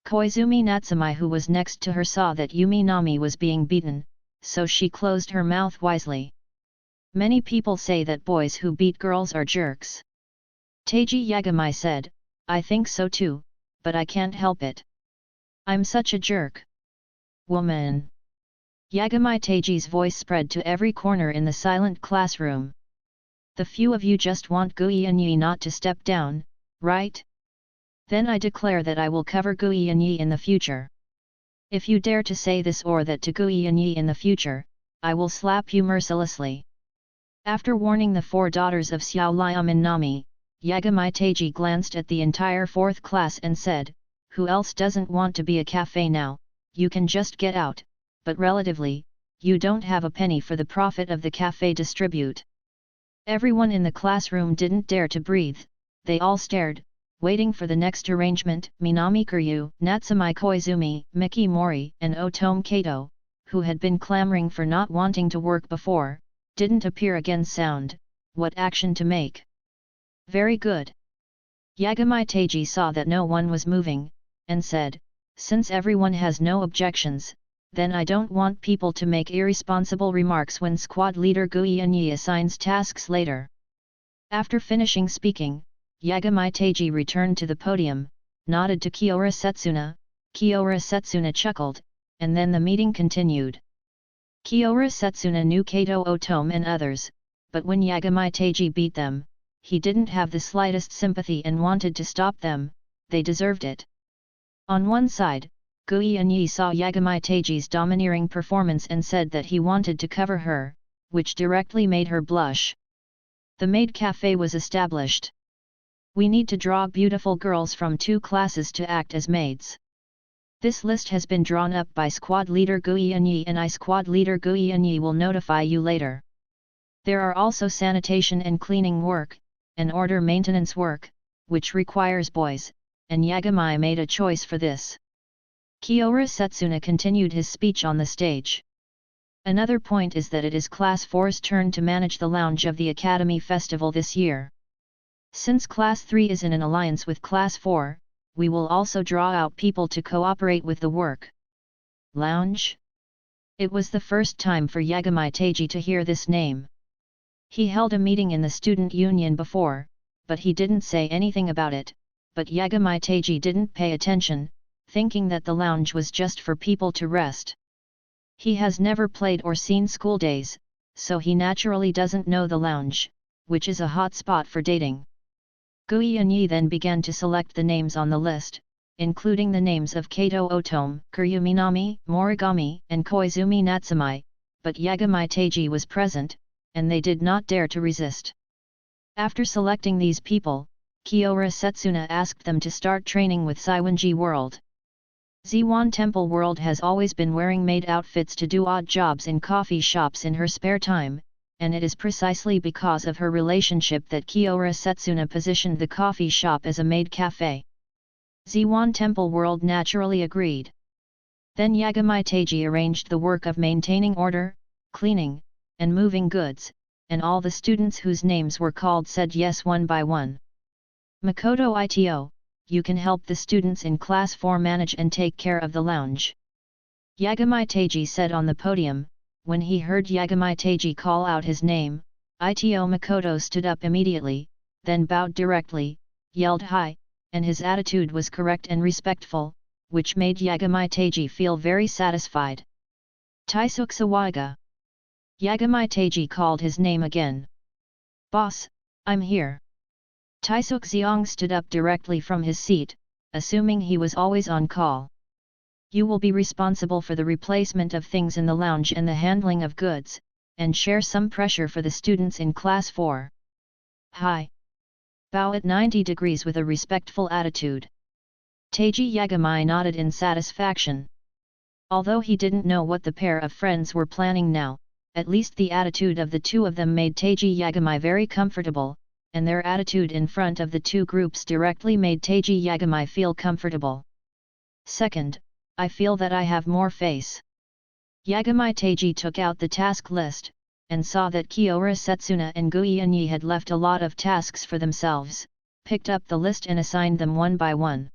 Speaker 1: Koizumi Natsumi, who was next to her, saw that Yumi Nami was being beaten, so she closed her mouth wisely. Many people say that boys who beat girls are jerks. Teiji Yagamai said, I think so too, but I can't help it. I'm such a jerk. Woman. Yagamai Teiji's voice spread to every corner in the silent classroom. The few of you just want Gui and Yi not to step down, right? Then I declare that I will cover Gui and Yi in the future. If you dare to say this or that to Gui and Yi in the future, I will slap you mercilessly. After warning the four daughters of Xiao Liam and Nami, Yagamai Teiji glanced at the entire fourth class and said, who else doesn't want to be a cafe now? You can just get out. But relatively, you don't have a penny for the profit of the cafe distribute. Everyone in the classroom didn't dare to breathe, they all stared, waiting for the next arrangement. Minami Kiryu, Natsumi Koizumi, Miki Mori, and Otome Kato, who had been clamoring for not wanting to work before, didn't appear again. Sound, what action to make? Very good. Yagamai Teiji saw that no one was moving, and said, since everyone has no objections, then I don't want people to make irresponsible remarks when squad leader Gui and Yi assigns tasks later. After finishing speaking, Yagamai Teiji returned to the podium, nodded to Kiora Setsuna. Kiora Setsuna chuckled, and then the meeting continued. Kiora Setsuna knew Kato Otome and others, but when Yagamai Teiji beat them, he didn't have the slightest sympathy and wanted to stop them. They deserved it. On one side, Gui and Yi saw Yagamai Teiji's domineering performance and said that he wanted to cover her, which directly made her blush. The maid cafe was established. We need to draw beautiful girls from 2 classes to act as maids. This list has been drawn up by squad leader Gui and Yi, and I squad leader Gui and Yi will notify you later. There are also sanitation and cleaning work, and order maintenance work, which requires boys, and Yagamai made a choice for this. Kiora Setsuna continued his speech on the stage. Another point is that it is Class 4's turn to manage the lounge of the Academy Festival this year. Since Class 3 is in an alliance with Class 4, we will also draw out people to cooperate with the work. Lounge? It was the first time for Yagamai Teiji to hear this name. He held a meeting in the student union before, but he didn't say anything about it, but Yagamai Teiji didn't pay attention, thinking that the lounge was just for people to rest. He has never played or seen school days, so he naturally doesn't know the lounge, which is a hot spot for dating. Gui and Yi then began to select the names on the list, including the names of Kato Otome, Kiryu Minami, Morigami, and Koizumi Natsumi, but Yagamai Teiji was present, and they did not dare to resist. After selecting these people, Kiora Setsuna asked them to start training with Saiwanji World. Zwan Temple World has always been wearing maid outfits to do odd jobs in coffee shops in her spare time, and it is precisely because of her relationship that Kiora Setsuna positioned the coffee shop as a maid cafe. Zwan Temple World naturally agreed. Then Yagamai Teiji arranged the work of maintaining order, cleaning, and moving goods, and all the students whose names were called said yes one by one. Makoto Ito, you can help the students in Class 4 manage and take care of the lounge. Yagamai Teiji said on the podium. When he heard Yagamai Teiji call out his name, Ito Makoto stood up immediately, then bowed directly, yelled hi, and his attitude was correct and respectful, which made Yagami Teiji feel very satisfied. Taisuke Sawaiga. Yagami Teiji called his name again. Boss, I'm here. Taisuke Xiong stood up directly from his seat, assuming he was always on call. You will be responsible for the replacement of things in the lounge and the handling of goods, and share some pressure for the students in Class 4. Hi. Bow at 90 degrees with a respectful attitude. Teiji Yagami nodded in satisfaction. Although he didn't know what the pair of friends were planning now, at least the attitude of the two of them made Teiji Yagami very comfortable, and their attitude in front of the two groups directly made Teiji Yagami feel comfortable. Second, I feel that I have more face. Yagami Teiji took out the task list, and saw that Kiora Setsuna and Guianyi had left a lot of tasks for themselves, picked up the list and assigned them one by one.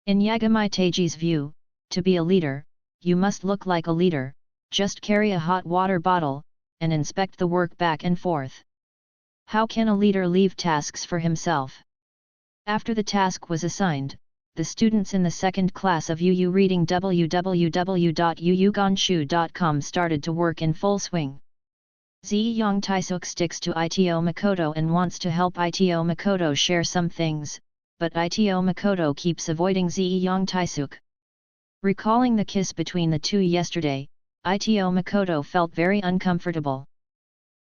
Speaker 1: In Yagami Teiji's view, to be a leader, you must look like a leader, just carry a hot water bottle, and inspect the work back and forth. How can a leader leave tasks for himself? After the task was assigned, the students in the second class of UU reading www.uugonshu.com started to work in full swing. Ziyang Taisuke sticks to Ito Makoto and wants to help Ito Makoto share some things, but Ito Makoto keeps avoiding Ziyang Taisuke. Recalling the kiss between the two yesterday, Ito Makoto felt very uncomfortable.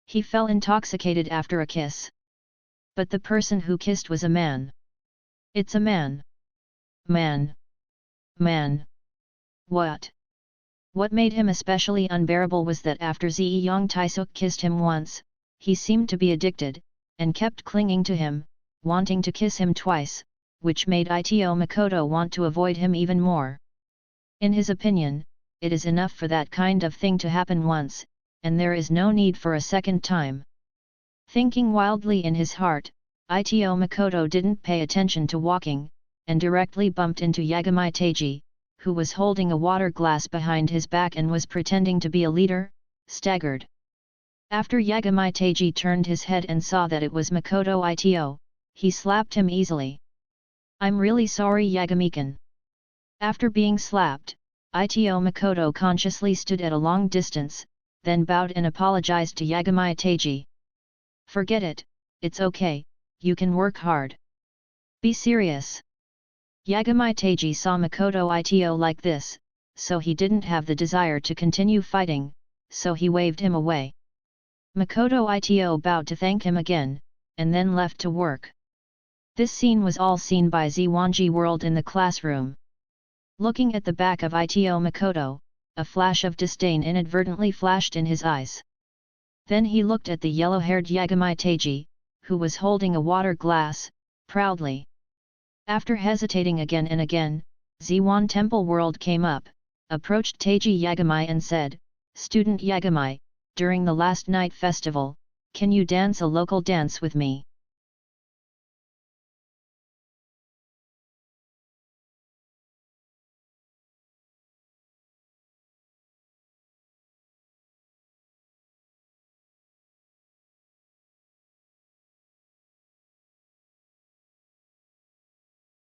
Speaker 1: He felt intoxicated after a kiss. But the person who kissed was a man. It's a man. Man. What? What made him especially unbearable was that after Ziyang Taisuke kissed him once, he seemed to be addicted, and kept clinging to him, wanting to kiss him twice, which made Ito Makoto want to avoid him even more. In his opinion, it is enough for that kind of thing to happen once, and there is no need for a second time. Thinking wildly in his heart, Ito Makoto didn't pay attention to walking, and directly bumped into Yagami Teiji, who was holding a water glass behind his back and was pretending to be a leader, staggered. After Yagami Teiji turned his head and saw that it was Makoto Ito, he slapped him easily. I'm really sorry Yagami-kun. After being slapped, Ito Makoto consciously stood at a long distance, then bowed and apologized to Yagami Teiji. Forget it, it's okay, you can work hard. Be serious. Yagami Teiji saw Makoto Ito like this, so he didn't have the desire to continue fighting, so he waved him away. Makoto Ito bowed to thank him again, and then left to work. This scene was all seen by Zwanji World in the classroom. Looking at the back of Ito Makoto, a flash of disdain inadvertently flashed in his eyes. Then he looked at the yellow-haired Yagami Teiji, who was holding a water glass, proudly. After hesitating again and again, Zwan Temple World came up, approached Teiji Yagami and said, Student Yagami, during the last night festival, can you dance a local dance with me?